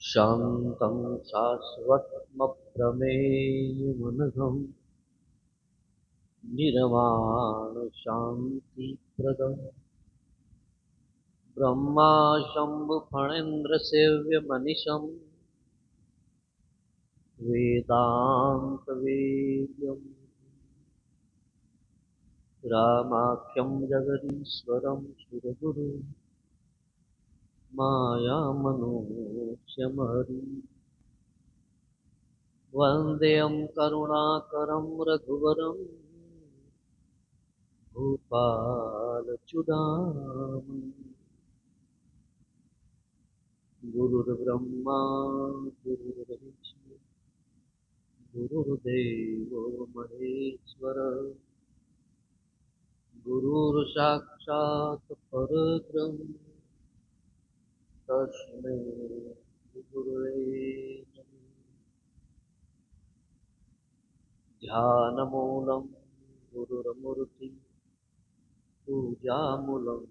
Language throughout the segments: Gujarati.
शान्तं शाश्वतमप्रमेयमनघं निर्वाणशान्तिप्रदं ब्रह्मा शम्भुफणेन्द्रसेव्यमनिशं वेदान्तवेद्यं रामाख्यं जगदीश्वरं सुरगुरुं मायामनोक्षमहरि वन्देऽहं करुणाकरं रघुवरं भूपालचूडामणि गुरुर्ब्रह्मा गुरुर्विष्णु गुरुर्देवो महेश्वर गुरुर्साक्षात् परब्रह्म तस्मै गुरुवे नमः। ध्यानमूलं गुरुर्मूर्तिं पूजामूलं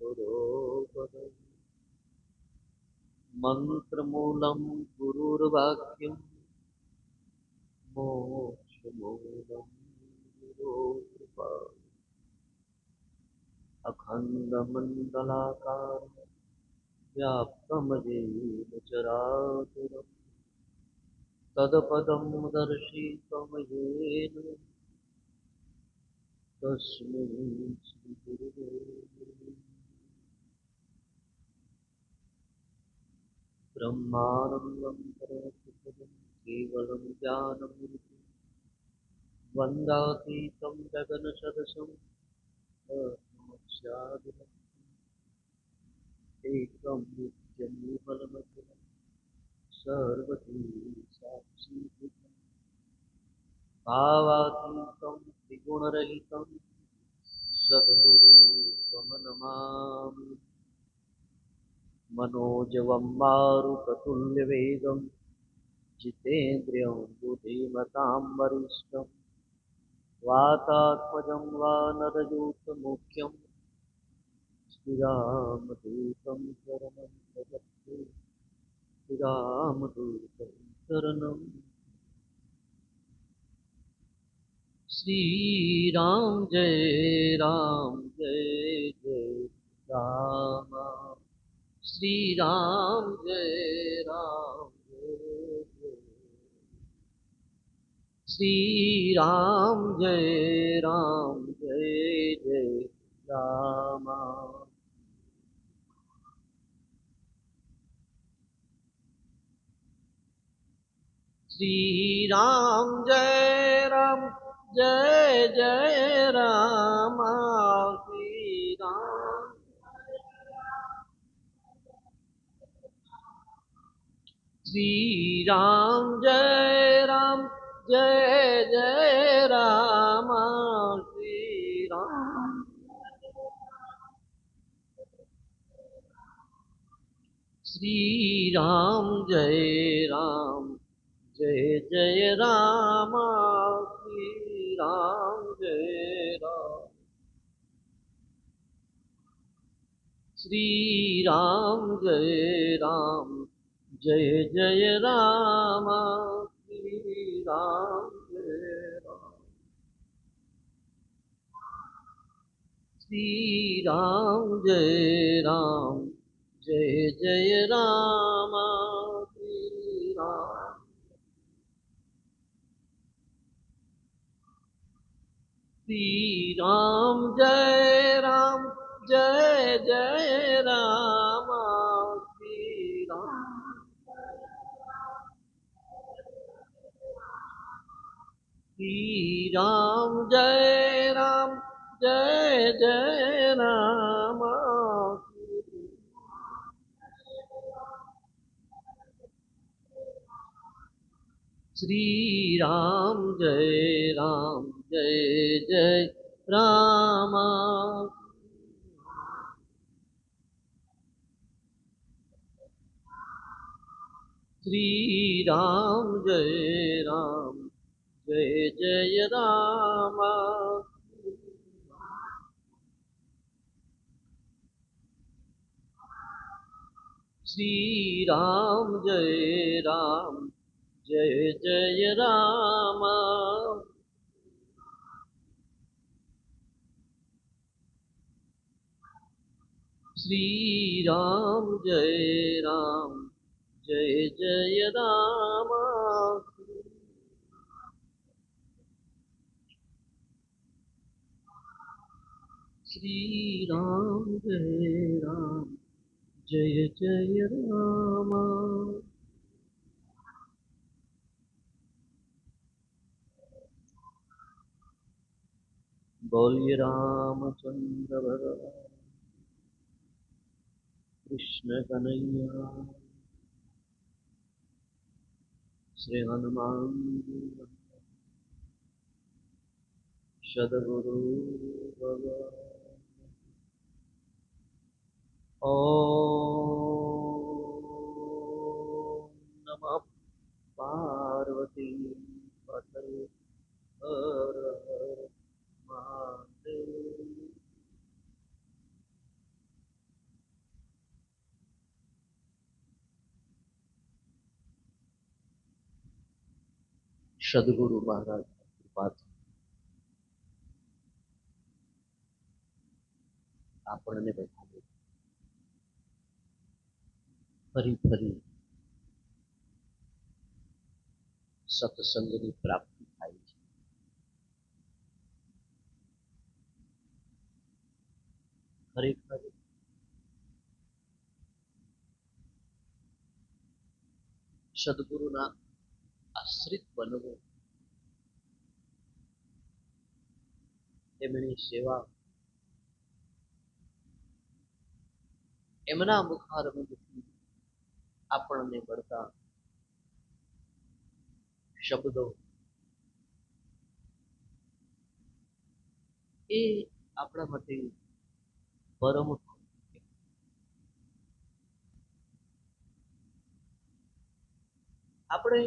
गुरोर्पद मन्त्रमूलं गुरुर्वाक्यं मोक्षमूलं गुरोर्कृपा अखण्डमण्डलाकारं व्याप्तं येन चराचरं तत्पदं दर्शितं येन तस्मै श्रीगुरुवे नमः। ब्रह्मानन्दं परमसुखदं केवलं ज्ञानमूर्तिं वन्दातीतं गगनसदृशं एकं नित्यं निर्मलमखिलं सर्वधी साक्षी भावातीतं त्रिगुणरहितं सद्गुरुत्वमनमामि मनोजवं मारुततुल्यवेगं जितेन्द्रियं बुद्धिमतां वरिष्ठं वातात्मजं वानरयूथमुख्यं श्रीरामदूतं शरणं प्रपद्ये श्रीरामदूतं शरणं श्रीराम जय जय राम श्रीराम जय जय श्रीराम जय जय राम श्रीराम जय जय राम श्रीराम श्रीराम जय जय राम श्रीराम श्रीराम जय जय राम श्रीराम जय श्रीराम जय राम श्रीराम श्रीराम जय जय राम श्रीराम श्रीराम जय जय राम श्रीराम श्रीराम जय जय राम श्रीराम जय जय राम श्रीराम जय जय राम શ્રી રામ જય જય રામ શ્રી રામ જય જય રામ શ્રી રામ જય જય રામ બોલિए રામચંદ્ર ભગવાન કૃષ્ણ કનૈયા શ્રી હનુમાન સદગુરુ ભગવાન ઓમ નમઃ પાર્વતી પતય હર હર મહાદેવ. સદગુરુ મહારાજ કૃપાથી આપણને બધાને ફરી ફરી સત્સંગની પ્રાપ્તિ થાય છે. ખરેખર સદગુરુના આશ્રિત બનવું, તેમની સેવા, એમના મુખારવિંદથી આપણને મળતા શબ્દો એ આપણા માટે પરમ. આપણે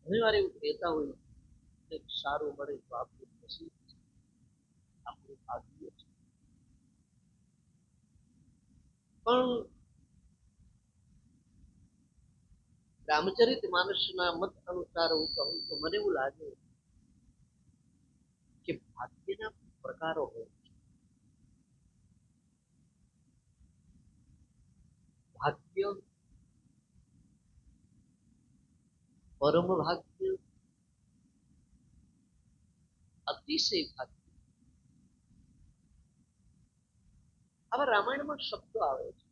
ઘણી વાર એવું કહેતા હોય કંઈક સારું મળે તો આપણું નસીબ છે, આપણું ભાગ્ય છે. પણ રામચરિત માનસના મત અનુસાર હું કહું તો મને એવું લાગે કે ભાગ્યના પ્રકારો હોય છે. ભાગ્ય, પરમ ભાગ્ય, અતિશય ભાગ્ય. આવા રામાયણમાં શબ્દો આવે છે.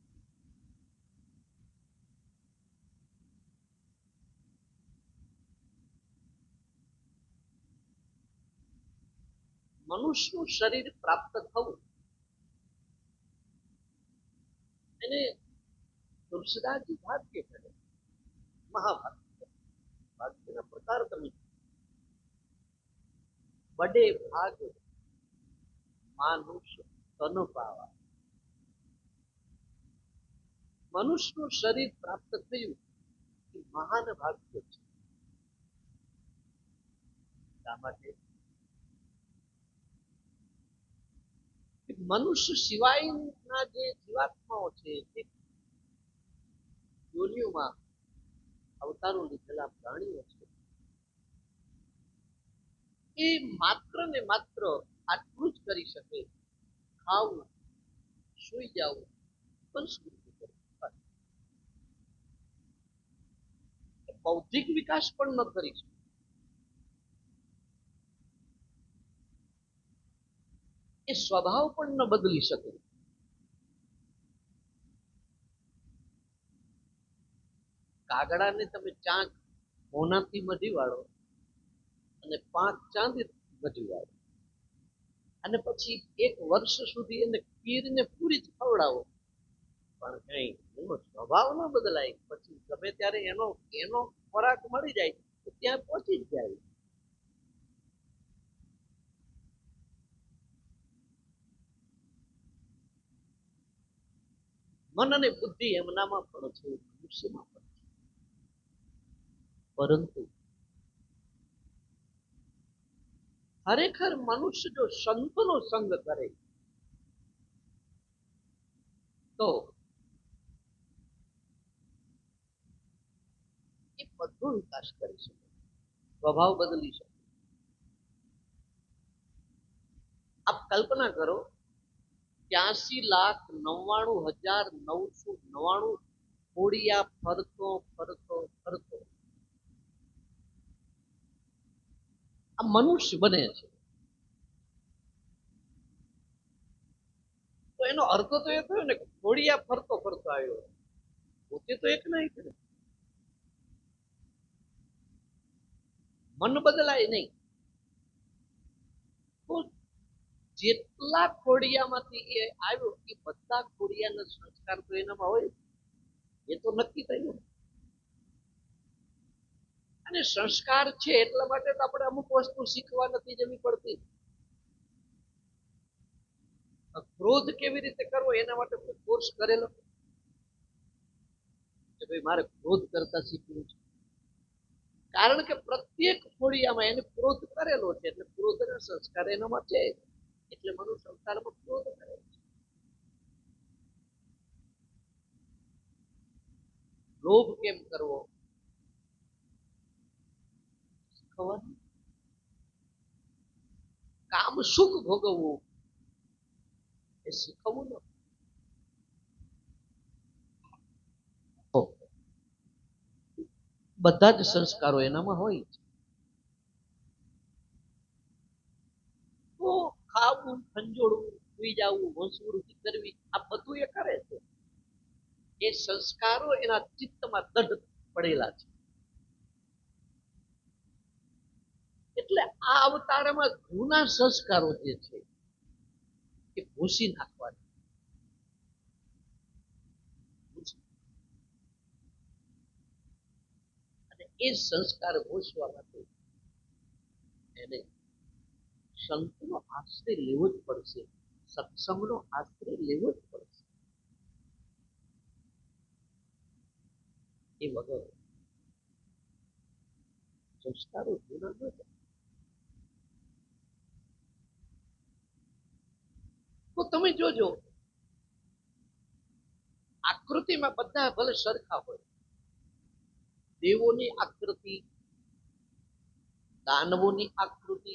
મનુષ્યનું શરીર પ્રાપ્ત થવું એને તુલસીદાસજી ભાગ્ય કહે, મહાભાગ્ય. ભાગ્યના પ્રકાર તમે બડે ભાગ માનુષ તન પાવા. મનુષ્યનું શરીર પ્રાપ્ત થયું એ મહાન ભાગ્ય છે. શા માટે? મનુષ્ય સિવાયના જે જીવાત્માઓ છે, જે યોનિઓમાં અવતારો લીધેલા પ્રાણીઓ છે, એ માત્ર ને માત્ર આટલું જ કરી શકે, ખાવું, સુઈ જવું, સંસ્કૃતિ કરવું. બૌદ્ધિક વિકાસ પણ ન કરી શકે. એ સ્વભાવ પણ ન બદલી શકે. કાગડાને તમે ચાંક મોનાથી મઢી વાળો અને 5 ચાંદી મઢી વાળો અને પછી 1 વર્ષ સુધી એને ખીરને પૂરી જ ખવડાવો, પણ કઈ એનો સ્વભાવ ન બદલાય. પછી ગમે ત્યારે એનો એનો ખોરાક મળી જાય તો ત્યાં પહોંચી જ જાય. મન અને બુદ્ધિ એમનામાં પણ છે, મનુષ્યમાં પણ છે. પરંતુ ખરેખર મનુષ્ય જો સંતનો સંગ કરે તો બધો વિકાસ કરી શકે, સ્વભાવ બદલી શકે. આપ કલ્પના કરો, 83,99,999 ખોડિયા ફરતો ફરતો ફરતો આ મનુષ્ય બને છે. તો એનો અર્થ તો એ થયો ને કે ખોડિયા ફરતો ફરતો આવ્યો, પોતે તો એક ના એક ને. મન બદલાય નહીં તો જેટલા ખોડિયામાંથી એ આવ્યો એ બધા ખોડિયાના સંસ્કાર તો એનામાં હોય, એ તો નક્કી થયું. અને સંસ્કાર છે એટલા માટે તો આપણે અમુક વસ્તુ શીખવા નથી જવી પડતી. ક્રોધ કેવી રીતે કરવો એના માટે કોઈ કોર્સ કરેલો કે ભાઈ મારે ક્રોધ કરતા શીખવું છે? કારણ કે પ્રત્યેક ખોડિયામાં એને ક્રોધ કરેલો છે, એટલે ક્રોધના સંસ્કાર એનામાં છે, એટલે મનુષ્ય સંસ્કારમાં ક્રોધ કરે છે. લોભ કેમ કરવો શીખવાનું. કામ સુખ ભોગવવું એ શીખવવું નથી. બધા જ સંસ્કારો એનામાં હોય છે. તો ખાવું, ખંજોળવું, સુઈ જવું, વંશવૃદ્ધિ કરવી, આ બધું એ કરે છે. એ સંસ્કારો એના ચિત્તમાં દઢ પડેલા છે. એટલે આ અવતારમાં જૂના સંસ્કારો જે છે એ ભૂસી નાખવાના. અને એ સંસ્કાર ભૂસવા માટે એને સંતનો આશ્રય લેવો જ પડશે, સત્સંગનો આશ્રય લેવો જ પડશે. એ વગર સંસ્કારો જૂના ન થાય. તો તમે જોજો, આકૃતિમાં બધા ભલે સરખા હોય, દેવોની આકૃતિ, દાનવોની આકૃતિ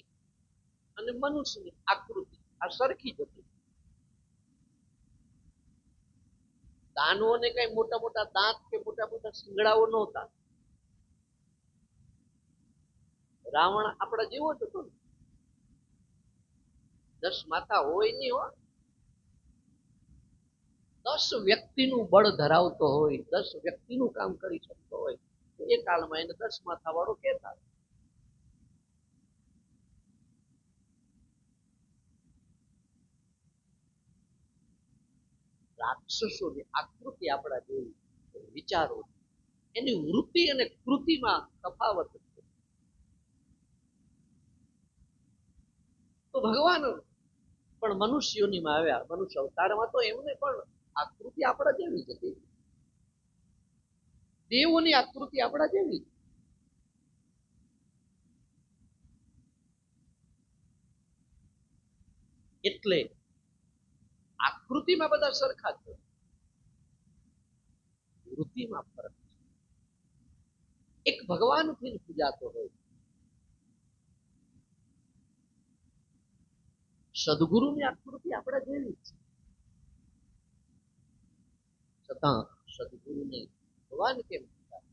અને મનુષ્યની આકૃતિ આ સરખી જ હતી. દાનવોને કઈ મોટા મોટા દાંત કે મોટા મોટા શિંગડાઓ નહોતા. રાવણ આપણા જેવો જ હતો ને, 10 માથા હોય નહીં હો, 10 વ્યક્તિનું બળ ધરાવતો હોય, 10 વ્યક્તિનું કામ કરી શકતો હોય, એ કાળમાં એને 10 માથા વાળો કહેતા. રાક્ષસોની આકૃતિ આપણા જેવી, વિચારો, એની વૃત્તિ અને કૃતિમાં તફાવત છે. તો ભગવાન પણ મનુષ્યોનીમાં આવ્યા, મનુષ્ય અવતારમાં તો એમને પણ આકૃતિ આપણા જેવી જ હતી. દેવોની આકૃતિ આપણા જેવી. એટલે આકૃતિમાં બધા સરખા છે, વૃત્તિમાં ફરક છે. એક ભગવાનથી પૂજાતો હોય, સદગુરુની આકૃતિ આપણા જેવી છે, છતાં સદગુરુને ભગવાન કેમ પૂજાય?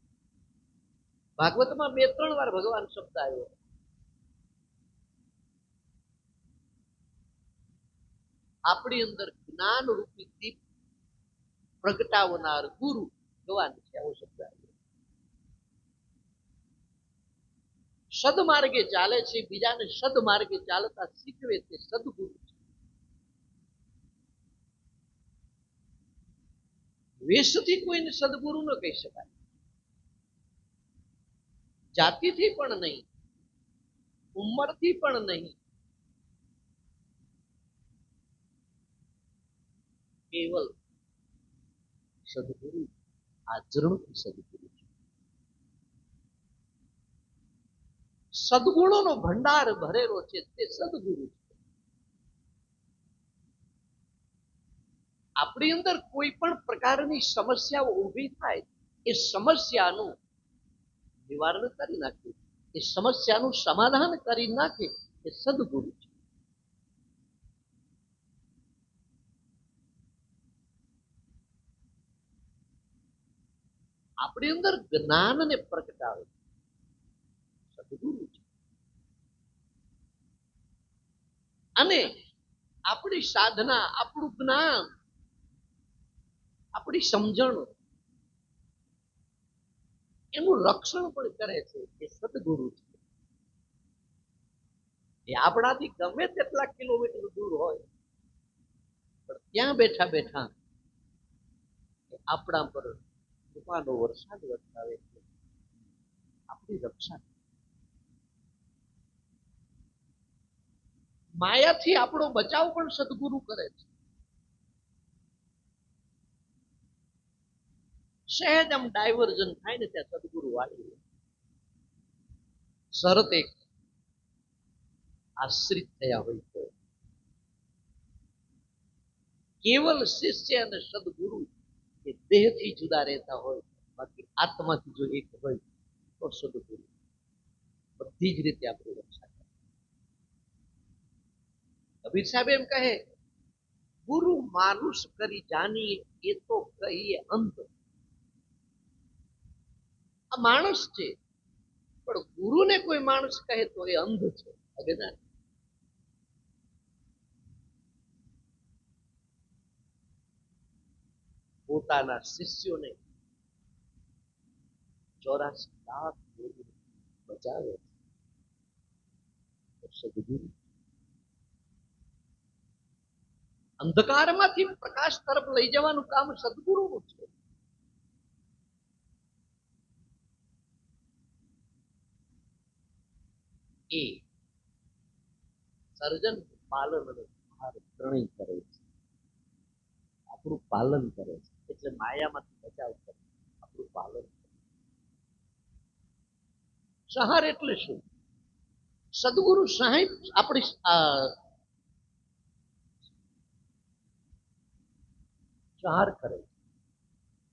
ભાગવતમાં 2-3 વાર ભગવાન શબ્દ આવ્યો. આપણી અંદર જ્ઞાન રૂપી દીપ પ્રગટાવનાર ગુરુ ભગવાન છે, આવો શબ્દ આવ્યો. સદમાર્ગે ચાલે છે, બીજાને સદમાર્ગે ચાલતા શીખવે તે સદગુરુ છે. વેશથી કોઈને સદગુરુ ન કહી શકાય, જાતિથી પણ નહીં, ઉંમરથી પણ નહીં, કેવલ સદગુરુ આચરણથી સદગુરુ છે. સદગુણોનો ભંડાર ભરેલો છે તે સદગુરુ છે. આપણી અંદર કોઈ પણ પ્રકારની સમસ્યાઓ ઊભી થાય, એ સમસ્યાનું નિવારણ કરી નાખ્યું, એ સમસ્યાનું સમાધાન કરી નાખે એ સદગુરુ છે. આપણી અંદર જ્ઞાનને પ્રગટાવે સદગુરુ છે. અને આપણી સાધના, આપણું જ્ઞાન, આપણી સમજણ એનું રક્ષણ પણ કરે છે એ સદગુરુ છે. એ આપણાથી ગમે તેટલા કિલોમીટર દૂર હોય પણ ત્યાં બેઠા બેઠા આપણા પર કૃપાનો વરસાદ વરસાવે છે, આપણી રક્ષા. માયાથી આપણો બચાવ પણ સદગુરુ કરે છે. સહેજ આમ ડાયવર્ઝન થાય ને ત્યાં સદગુરુ વાળી શરત એક, આશ્રિત થયા હોય તો. કેવલ શિષ્ય અને સદગુરુ એ દેહથી જુદા રહેતા હોય, બાકી આત્માથી જો એક હોય તો સદગુરુ બધી જ રીતે આપણી રક્ષા કરે. કબીર સાહેબ એમ કહે, ગુરુ માનુષ કરી જાની એ તો કહીએ અંત. આ માણસ છે પણ ગુરુને કોઈ માણસ કહે તો એ અંધ છે, અજ્ઞાન. પોતાના શિષ્યોને 84 લાખ બચાવે સદગુરુ. અંધકારમાંથી પ્રકાશ તરફ લઈ જવાનું કામ સદગુરુનું છે. એ સર્જન, પાલન અને સંહાર ત્રણેય કરે છે. આપણું પાલન કરે છે, એટલે માયામાંથી બચાવ કરે, આપણું પાલન કરે. સંહાર એટલે શું? સદગુરુ સાહેબ આપણી સંહાર કરે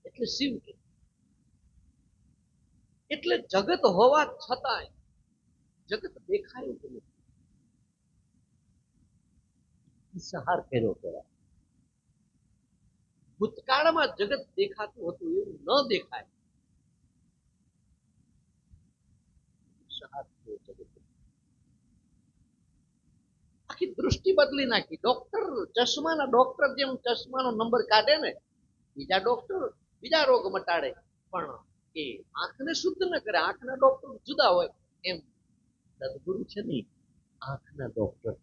એટલે શિવ કે, એટલે જગત હોવા છતાંય જગત દેખાય જ નથી, સંહાર કર્યો કહેવાય. ભૂતકાળમાં જગત દેખાતું હતું એવું ન દેખાય, સંહાર થયો જગત. આખી દૃષ્ટિ બદલી નાખી. ડોક્ટર, ચશ્માના ડોક્ટર જેમ ચશ્માનો નંબર કાઢે ને, બીજા ડોક્ટર બીજા રોગ મટાડે, પણ એ આંખને શુદ્ધ ન કરે. આંખના ડોક્ટર જુદા હોય, એમ સદગુરુ છે ને આંખના ડોક્ટર.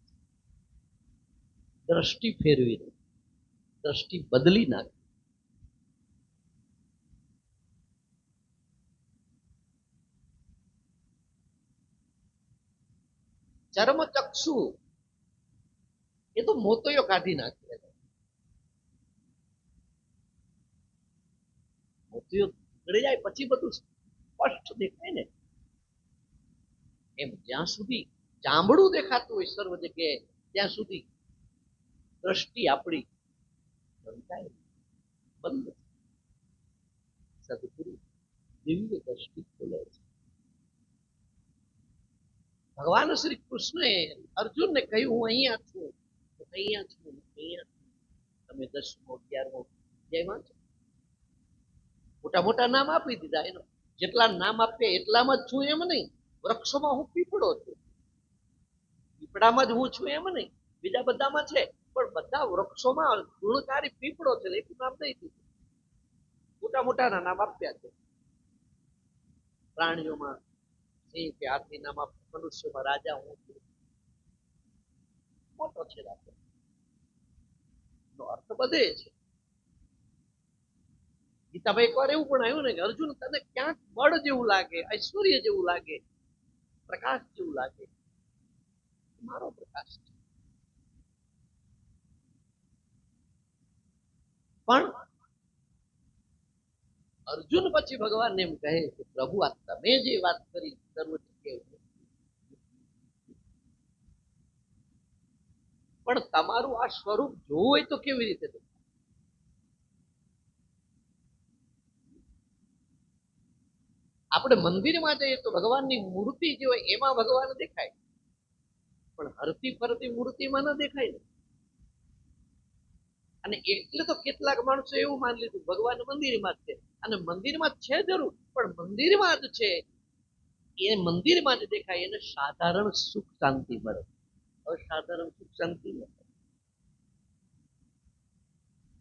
દ્રષ્ટિ ફેરવી દે, દ્રષ્ટિ બદલી નાખે. ચર્મ ચક્ષુ એ તો મોતયો કાઢી નાખે. મોતિયો નીકળી જાય પછી બધું સ્પષ્ટ દેખાય ને. એમ જ્યાં સુધી ચામડું દેખાતું હોય સર્વ જગ્યાએ, ત્યાં સુધી દ્રષ્ટિ આપણી બંધાય બંધ. સદગુરુ દિવ્ય દ્રષ્ટિ ખોલે છે. ભગવાન શ્રી કૃષ્ણએ અર્જુનને કહ્યું, હું અહીંયા છું, અહીંયા છું, અહીંયા છું. તમે 10મો 11મો અધ્યાયમાં છો. મોટા મોટા નામ આપી દીધા. એનો જેટલા નામ આપે એટલામાં જ છું એમ નહીં. વૃક્ષોમાં હું પીપળો છું, પીપળામાં જ હું છું એમ નહીં, બીજા બધામાં છે, પણ બધા વૃક્ષોમાં ગુણકારી પીપળો છે, એક નામ નહીં દીધું. મોટા મોટા નામ આપ્યા છે. પ્રાણીઓમાં સિંહ કે હાથી નામ આપ્યા, મનુષ્યમાં રાજા હું છું, મોટો છે રાજા. નો અર્થ બધે છે. ગીતામાં એકવાર એવું પણ આવ્યું ને કે અર્જુન, તને ક્યાંક બળ જેવું લાગે, ઐશ્વર્ય જેવું લાગે, પ્રકાશ જેવું લાગે, મારો પ્રકાશ છે. પણ અર્જુન પછી ભગવાન એમ કહે કે પ્રભુ, આ તમે જે વાત કરી સર્વ જગ્યાએ, પણ તમારું આ સ્વરૂપ જોવું હોય તો કેવી રીતે? આપણે મંદિરમાં જઈએ તો ભગવાનની મૂર્તિ જે હોય એમાં ભગવાન દેખાય, પણ હરતી ફરતી મૂર્તિમાં ન દેખાય ને. અને એટલે તો કેટલાક માણસો એવું માની લીધું ભગવાન મંદિરમાં જ છે, અને મંદિરમાં છે જરૂર, પણ મંદિરમાં જ છે એ મંદિરમાં જ દેખાય, એને સાધારણ સુખ શાંતિ મળે, અસાધારણ સુખ શાંતિ મળે.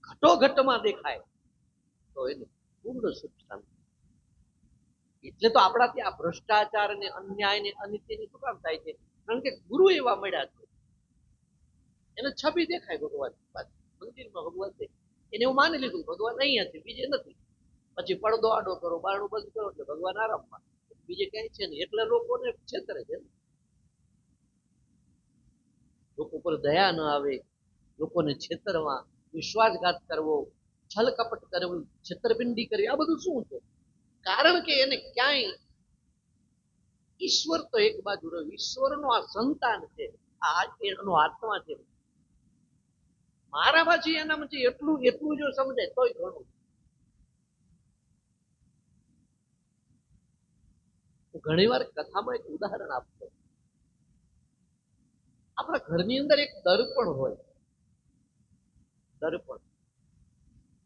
ઘટોઘટમાં દેખાય તો એને પૂર્ણ સુખ શાંતિ. એટલે તો આપણા ત્યાં ભ્રષ્ટાચાર ને અન્યાય ને અનિત્યની શું કામ થાય છે? કારણ કે ગુરુ એવા મળ્યા છે, એને છબી દેખાય ભગવાન, મંદિરમાં ભગવાન દેખાય, એને એવું માની લીધું ભગવાન અહીંયા છે, બીજે નથી. પછી પડદો આડો કરો, બારણું બંધ કરો એટલે ભગવાન આરામમાં, બીજે ક્યાંય છે નહીં. એટલે લોકોને છેતરે છે, લોકો પર દયા ન આવે, લોકોને છેતરવા, વિશ્વાસઘાત કરવો, છલ કપટ કરવું, છેતરપિંડી કરવી, આ બધું શું છે? કારણ કે એને ક્યાંય ઈશ્વર તો એક બાજુ રહ્યો, ઈશ્વરનો આ સંતાન છે, આ એનો આત્મા છે. મારા પછી એના પછી એટલું એટલું જો સમજાય તોય ઘણું. ઘણી વાર કથામાં એક ઉદાહરણ આપતો, આપણા ઘરની અંદર એક દર્પણ હોય, દર્પણ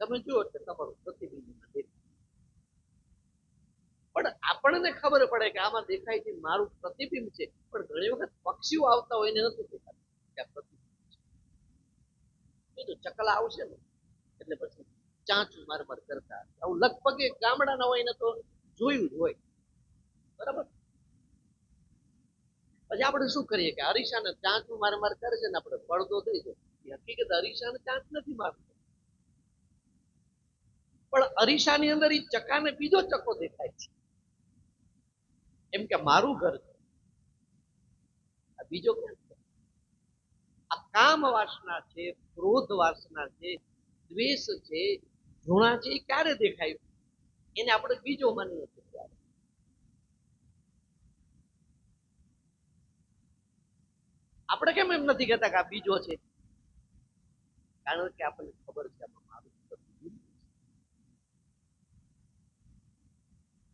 તમે જુઓ એટલે તમારું પ્રતિબિંબ દેખાય, પણ આપણને ખબર પડે કે આમાં દેખાય છે મારું પ્રતિબિંબ છે, પણ ઘણી વખત પક્ષીઓ આવતા હોય એને નથી દેખાતું કે આ પ્રતિબિંબ છે. તો ચકલા આવશે ને એટલે પછી ચાંચું માર માર કરતા, આવું લગભગ ગામડાના હોય ને તો જોયું જ હોય, બરાબર. પછી આપણે શું કરીએ કે અરીસાને ચાંચું માર માર કરે છે ને આપણે પડદો દઈ દો, હકીકત અરીસાને ચાંચ નથી મારતો, પણ અરીસાની અંદર એ ચકાને બીજો ચકો દેખાય છે, એમ કે મારું ઘર છે, આ બીજો ક્યાં છે? આ કામ વાસના છે, ક્રોધ વાસના છે, દ્વેષ છે, ઘૃણા છે, એ ક્યારે દેખાય? એને આપણે બીજો માનીએ છીએ. આપણે કેમ એમ નથી કહેતા કે આ બીજો છે? કારણ કે આપણને ખબર છે આમાં મારું પ્રતિબિંબ છે.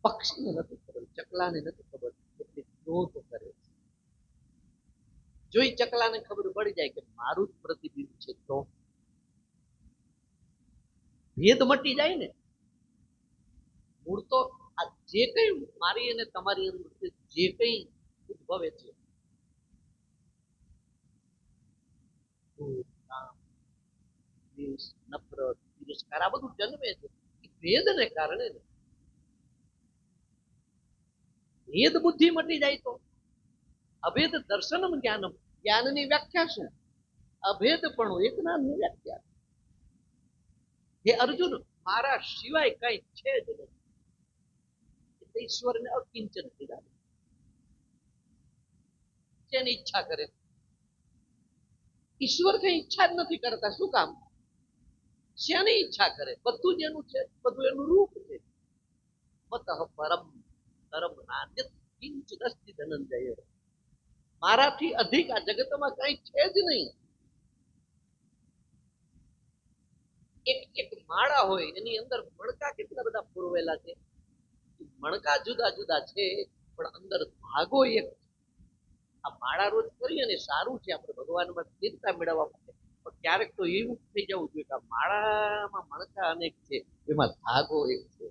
પક્ષીને નથી ખબર, ચકલાને નથી ખબર, એટલે ક્રોધ કરે છે. જો એ ચકલાને ખબર પડી જાય કે મારું જ પ્રતિબિંબ છે તો ભેદ મટી જાય ને. મૂળ તો આ જે કઈ મારી અને તમારી અંદર જે કઈ ઉદ્ભવે છે, નફરત, તિરસ્કાર, આ બધું જન્મે છે એ ભેદને કારણે. ભેદ બુદ્ધિ મટી જાય તો અભેદ દર્શનમ જ્ઞાનમ, જ્ઞાનની વ્યાખ્યા શું? અભેદ પણ એક જ્ઞાનની વ્યાખ્યા. હે અર્જુન, મારા સિવાય કઈ છે જ નહીં, એટલે ઈશ્વરને અકિંચન કીધા. જેની ઈચ્છા કરે, ઈશ્વર કઈ ઈચ્છા જ નથી કરતા, શું કામ? શેની ઈચ્છા કરે? બધું જ એનું છે, બધું એનું રૂપ છે. મત પરમ ધર્મ નાન્યત કિંચ દસ્તિ ધનંજય, મારાથી અધિક આ જગતમાં કઈ છે જ નહીં. એક એક માળા હોય એની અંદર મણકા કેટલા બધા પુરવેલા છે, મણકા જુદા જુદા છે પણ અંદર ભાગો એક. આ માળા રોજ કરીએ ને સારું છે આપણે ભગવાનમાં સ્થિરતા મેળવવા માટે, પણ ક્યારેક તો એવું થઈ જવું જોઈએ કે આ માળામાં મણકા અનેક છે, એમાં ધાગો એક છે.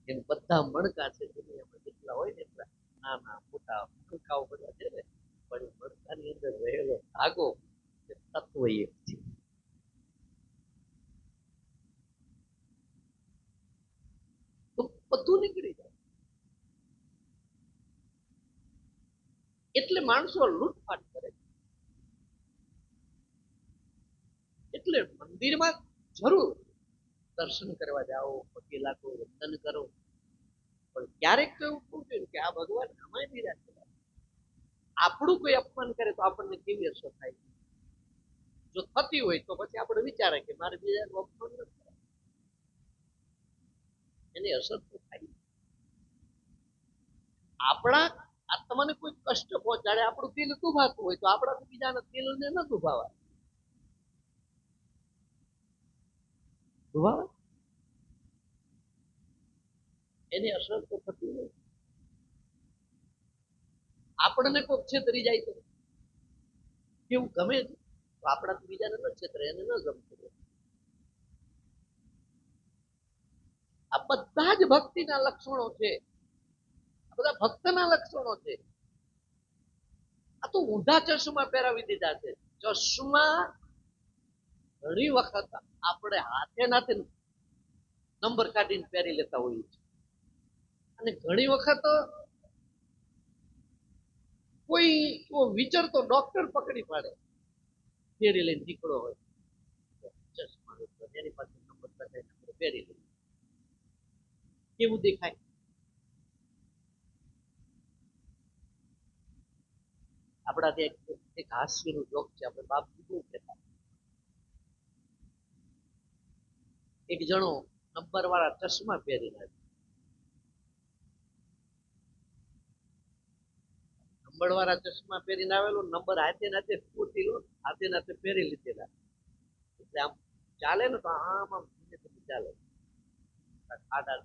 એમ બધા મણકા છે દુનિયામાં જેટલા હોય ને એટલા નાના મોટા મણકાઓ બધા છે ને, પણ મણકાની અંદર રહેલો ધાગો એ તત્વ એક છે. તો બધું નીકળી જાય. એટલે માણસો લૂંટફાટ કરે. એટલે મંદિરમાં જરૂર દર્શન કરવા જાઓ, પગે લાગો, વંદન કરો, પણ ક્યારેક તો એવું થવું જોઈએ કે આ ભગવાન આમાં બિરાજે. આપણું કોઈ અપમાન કરે તો આપણને કેવી અસર થાય? જો થતી હોય તો પછી આપણે વિચારે કે મારે બીજાનું અપમાન ન થાય, એની અસર તો થાય. આપણા આત્માને કોઈ કષ્ટ પહોંચાડે, આપણું દિલ દુભાતું હોય તો આપણાથી બીજાના દિલને ન દુભાવાય. દુભાવાય? એની અસર તો થતી હોય. આપણને કોઈક છેતરી જાય તો કેવું ગમે છે? તો આપણાથી બીજાને ન છેતરે, એને ન ગમતું હોય. આ બધા જ ભક્તિના લક્ષણો છે, આ બધા ભક્તના લક્ષણો છે. આ તો ઊંધા ચશ્મા પહેરાવી દીધા છે. ચશ્મા ઘણી વખત આપણે હાથે નાથે નંબર કાઢીને પહેરી લેતા હોઈએ છીએ, અને ઘણી વખત કોઈ વિચારતો ડોક્ટર પકડી પાડે, પહેરી લઈને નીકળો હોય ચશ્મા, એની પાસે નંબર કાઢીને પહેરી લે, કેવું દેખાય? આપણા ત્યાં એક હાસ્યનું જોક છે, આપણે બાપ શું કહેતા, એક જણો નંબર વાળા ચશ્મા પહેરીને નંબર વાળા ચશ્મા પહેરીને આવેલો, નંબર હાથે નાથે હાથે નાથે પહેરી લીધેલા, એટલે આમ ચાલે ને તો આમ આમ ચાલે, આડા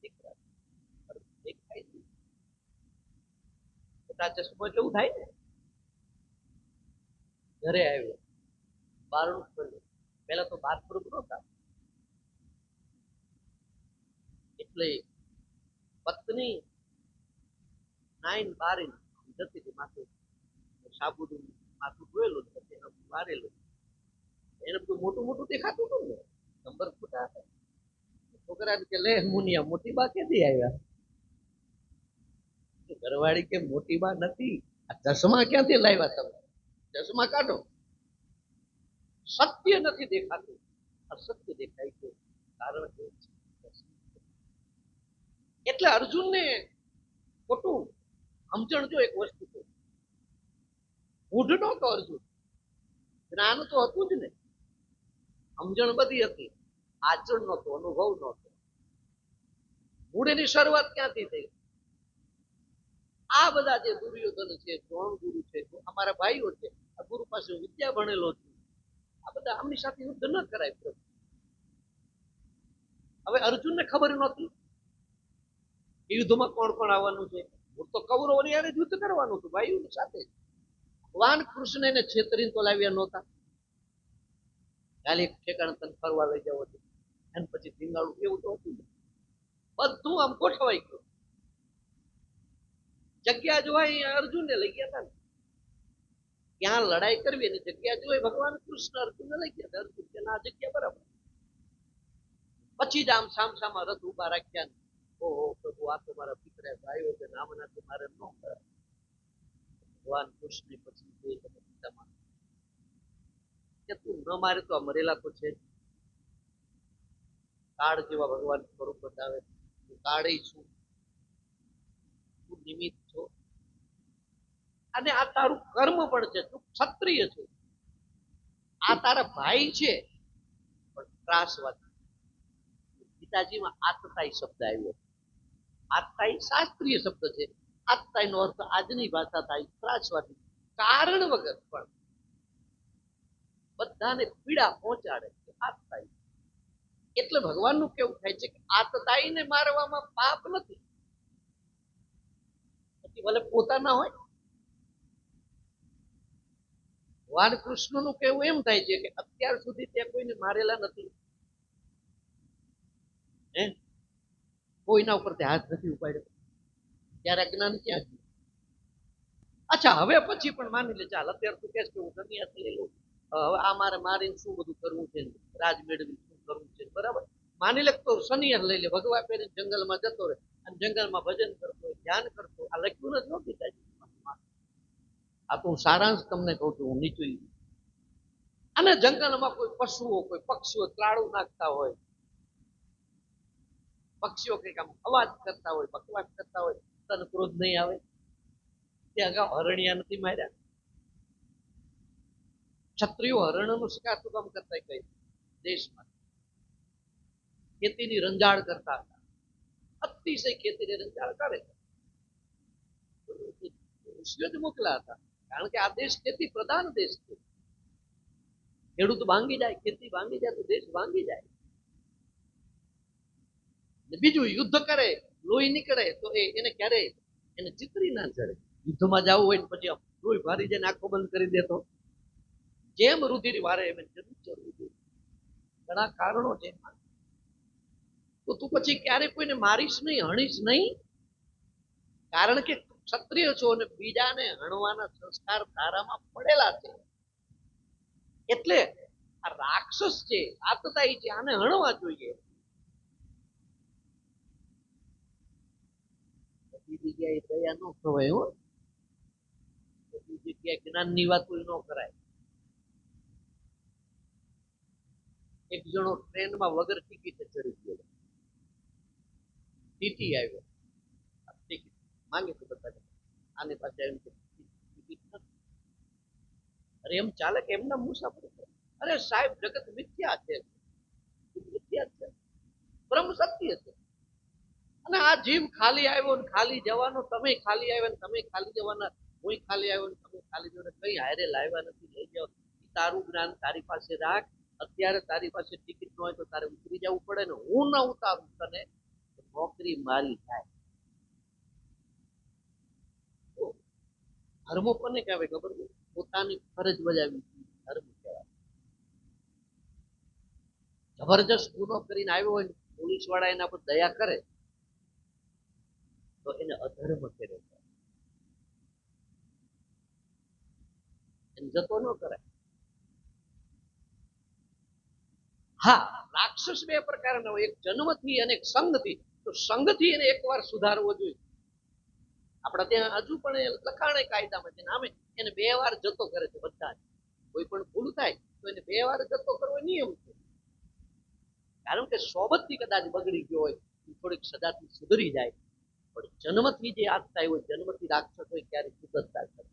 દીકરા દેખાય ચશ્મો કેવું થાય ને. ઘરે આવ્યો, બારણું ખોલ્યું, પેલા તો બાથરૂમ નહોતા, એટલે પત્ની નાઈન બારીને જતી હતી, માથું સાબુનું માથું ધોયેલું, બારેલું, એને બધું મોટું મોટું દેખાતું હતું ને, નંબર ખોટા હતા. છોકરા કે લે મુનિયા, મોટી બા ક્યાંથી આવ્યા? ઘરવાળી કે મોટી બા નથી, આ ચશ્મા ક્યાંથી લાવ્યા તમે? ચશ્મા કાઢો. સત્ય નથી દેખાતું, અસત્ય દેખાય છે. કારણ કે એટલે અર્જુનને ખોટું સમજણ, જો એક વસ્તુ છે, મૂઢ નહોતો અર્જુન, જ્ઞાન તો હતું જ ને, સમજણ બધી હતી, આચરણ નહોતો, અનુભવ નહોતો. મૂળની શરૂઆત ક્યાંથી થઈ? આ બધા જે દુર્યોધન છે, દ્રોણ ગુરુ છે, અમારા ભાઈઓ છે, આ ગુરુ પાસે વિદ્યા ભણેલો છું, આ બધા આમની સાથે યુદ્ધ ન કરાય. હવે અર્જુનને ખબર નહોતી કે યુદ્ધમાં કોણ કોણ આવવાનું છે. હું તો કૌરવોની હારે યુદ્ધ કરવાનું હતું ભાઈઓની સાથે. ભગવાન કૃષ્ણ એને છેતરીને તો લાવ્યા નહોતા, ખાલી ઠેકાણે તને ફરવા લઈ જવો હતું, અને પછી ધીંગાળું, એવું તો હતું. બધું આમ ગોઠવાઈ ગયું. જગ્યા જોવાય અર્જુનને લઈ ગયા હતા ને, ક્યાં લડાઈ કરવી એની જગ્યા જોઈ ભગવાન કૃષ્ણ અર્જુનને લઈ ગયા હતા. અર્જુન કે આ જગ્યા બરાબર. પછી જ આમ સામસામા રથ ઉભા રાખ્યા, ઓહો પ્રભુ, આ તો મારા પિતરા ભાઈઓ છે, નામનાથી મારે ન કરાય. ભગવાન કૃષ્ણ પછી કે તું ન મારે તો આ મરેલા તો છે. કાળ જેવા ભગવાન સ્વરૂપ બતાવે, કાળે છું, તું નિમિત્ત છો, અને આ તારું કર્મ પણ છે, તું ક્ષત્રિય છે, આ તારા ભાઈ છે, પણ ત્રાસવાદી. ગીતાજીમાં આતતાઈ શબ્દ આવ્યો. આતતાઈ શાસ્ત્રીય શબ્દ છે. આતતાઈ નો અર્થ આજની ભાષા થાય ત્રાસવાદી, કારણ વગર પણ બધાને પીડા પહોંચાડે છે આતતાઈ. એટલે ભગવાનનું કેવું થાય છે કે આતતાઈને મારવામાં પાપ નથી, પછી ભલે પોતાના હોય. ભગવાન કૃષ્ણનું કેવું એમ થાય છે કે અત્યાર સુધી ત્યાં કોઈને મારેલા નથી, કોઈના ઉપરથી હાથ નથી ઉપાડ્યો, ત્યારે જ્ઞાન ક્યાં છે? અચ્છા, હવે પછી પણ માની લે, ચાલ અત્યારે તું કહેશ કે હું સંન્યાસ લઈ લઉં, હવે આ મારે મારીને શું બધું કરવું છે, રાજ મેળવી શું કરવું છે, બરાબર. માની લે તો સંન્યાસ લઈ લે, ભગવા પહેરીને જંગલમાં જતો રહે, અને જંગલમાં ભજન કરતો હોય, ધ્યાન કરતો. આ લખ્યું નથી પિતાજી, આ તો હું સારાંશ તમને કહું છું, હું નીચું. અને જંગલમાં કોઈ પશુઓ, કોઈ પક્ષીઓ ત્રાળું નાખતા હોય, પક્ષીઓ કઈક આમ અવાજ કરતા હોય, બકવાસ કરતા હોય, તને ક્રોધ નહીં આવે? તે અગાઉ હરણિયા નથી માર્યા? ક્ષત્રિયો હરણનો શિકાર શું કામ કરતા? કઈ દેશમાં ખેતીની રંજાડ કરતા હતા, અતિશય ખેતીની રંજાડ કરે, ઋષિઓ જ મોકલા હતા, કારણ કે આ દેશ ખેતી પ્રધાન દેશ છે. ખેડૂત ભાંગી જાય, ખેતી ભાંગી જાય તો દેશ ભાંગી જાય. બીજું યુદ્ધ કરે, લોહી નીકળે તો એને ક્યારે એને ચિતરી ના ચડે. યુદ્ધમાં જવું હોય ને પછી લોહી ભારી જઈને આંખો બંધ કરી દેતો, જેમ રુધિર વારે એમ જરૂર ઘણા કારણો છે. તો તું પછી ક્યારે કોઈને મારીશ નહીં, હણીશ નહીં, કારણ કે ક્ષત્રિય છો અને બીજાને હણવાના સંસ્કાર તારામાં પડેલા છે. એટલે આ રાક્ષસ છે, આતતાઈ છે, આને હણવા જોઈએ. બધી જગ્યાએ દયા ન ખવાય હો, બધી જગ્યાએ જ્ઞાનની વાતો ન કરાય. એક જણો ટ્રેનમાં વગર ટિકિટે ચડી ગયો, ટીટી આવ્યો, ટિકિટ માંગે તો બધા આની પાસે એમ ટિકિટ નથી. અરે એમ ચાલે કે એમના મુસાફરી કરે? અરે સાહેબ, જગત મિથ્યા છે, મિથ્યા છે, બ્રહ્મ સત્ય છે. અને આ જીવ ખાલી આવ્યો ને ખાલી જવાનો, તમે ખાલી આવ્યા ને તમે ખાલી જવાના, હું ખાલી આવ્યો ને તમે ખાલી જવાના, કઈ હારે લાવ્યા નથી. લઈ જાઓ, તારું જ્ઞાન તારી પાસે રાખ. અત્યારે તારી પાસે ટિકિટ ન હોય તો તારે ઉતરી જવું પડે ને હું ના ઉતારું તને, નોકરી મારી થાય. ધર્મ કોને કહેવાય ખબર છે? પોતાની ફરજ બજાવી ધર્મ કહેવાય. જબરજસ્ત ગુનો કરીને આવ્યો હોય, પોલીસ વાળા એના પર દયા કરે તો એને અધર્મ કરે, એને જતો ન કરાય. હા, રાક્ષસ બે પ્રકારના હોય, એક જન્મથી અને એક સંઘથી. તો સંઘથી એને એકવાર સુધારવો જોઈએ. આપણા ત્યાં હજુ પણ લખાણે કાયદામાં છે, નામે એને 2 વાર જતો કરે છે બધા. કોઈ પણ ભૂલ થાય તો એને 2 વાર જતો કરવો નિયમ છે. કારણ કે સોબતથી કદાચ બગડી ગયો હોય, થોડીક સજાથી સુધરી જાય. પણ જન્મથી જે આસ્થા હોય, જન્મથી રાક્ષસ હોય, ક્યારે સુધરતા નથી.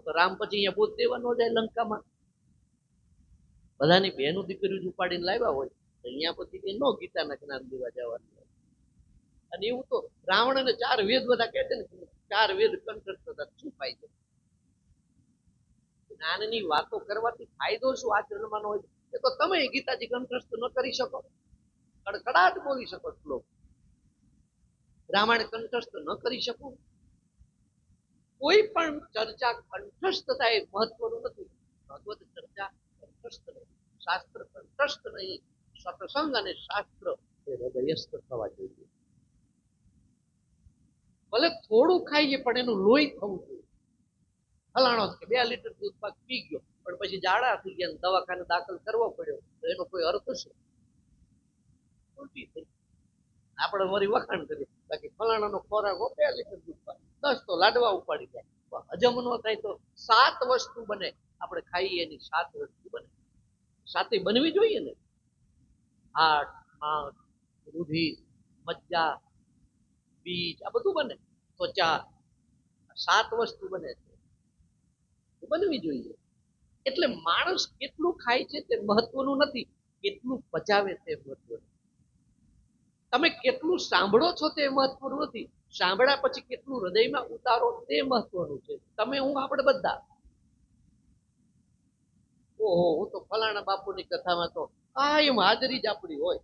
તો રામ પછી અહીંયા બોધ દેવા ન જાય લંકામાં? બધાની બહેનું દીકરીઓ ઉપાડીને લાવ્યા હોય તો અહીંયા પછી ન ગીતાના જ્ઞાન દેવા જવાનું. અને એવું તો રાવણને 4 વેદ બધા કહે છે ને, 4 વેદ કંઠસ્થ થતા શું ફાયદો? જ્ઞાનની વાતો કરવાથી ફાયદો શું આચરણમાં હોય? એ તો તમે ગીતાજી કંઠસ્થ ન કરી શકો, કડકડાટ બોલી શકો શ્લોક, રામાયણ કંઠસ્થ ન કરી શકો. કોઈ પણ ચર્ચા કંઠસ્થ થાય મહત્વનું નથી. ભગવત ચર્ચા કંઠસ્થ નહીં, શાસ્ત્ર કંઠસ્થ નહીં, સત્સંગ અને શાસ્ત્ર એ હૃદયસ્થ થવા જોઈએ. ભલે થોડું ખાઈએ પણ એનું લોહી થવું જોઈએ. ફલાણો કે 2 લીટર દૂધ પાક પી ગયો પણ પછી જાડા થઈ ગયા, દવાખાને દાખલ કરવો પડ્યો, તો એનો કોઈ અર્થ છે? ઉલટી થઈ. આપણે વળી વખાણ કરીએ, બાકી ફલાણાનો ખોરાક 2 લીટર દૂધ પાક, 10 તો લાડવા ઉપાડી જાય. હજમ ન થાય તો 7 વસ્તુ બને, આપણે ખાઈએ એની 7 વસ્તુ બને. 7 બનવી જોઈએ ને. હાડ, માંસ, રુધિર, મજ્જા, બીજ, આ બધું બને. ત્વચા, 7 વસ્તુ બને છે, બનવી જોઈએ. એટલે માણસ કેટલું ખાય છે તે મહત્વનું નથી, કેટલું પચાવે તે મહત્વનું. તમે કેટલું સાંભળો છો તે મહત્વનું નથી, સાંભળ્યા પછી કેટલું હૃદયમાં ઉતારો તે મહત્વનું છે. તમે હું આપણે બધા, ઓહો હું તો ફલાણા બાપુની કથામાં તો કાયમ હાજરી જ આપણી હોય,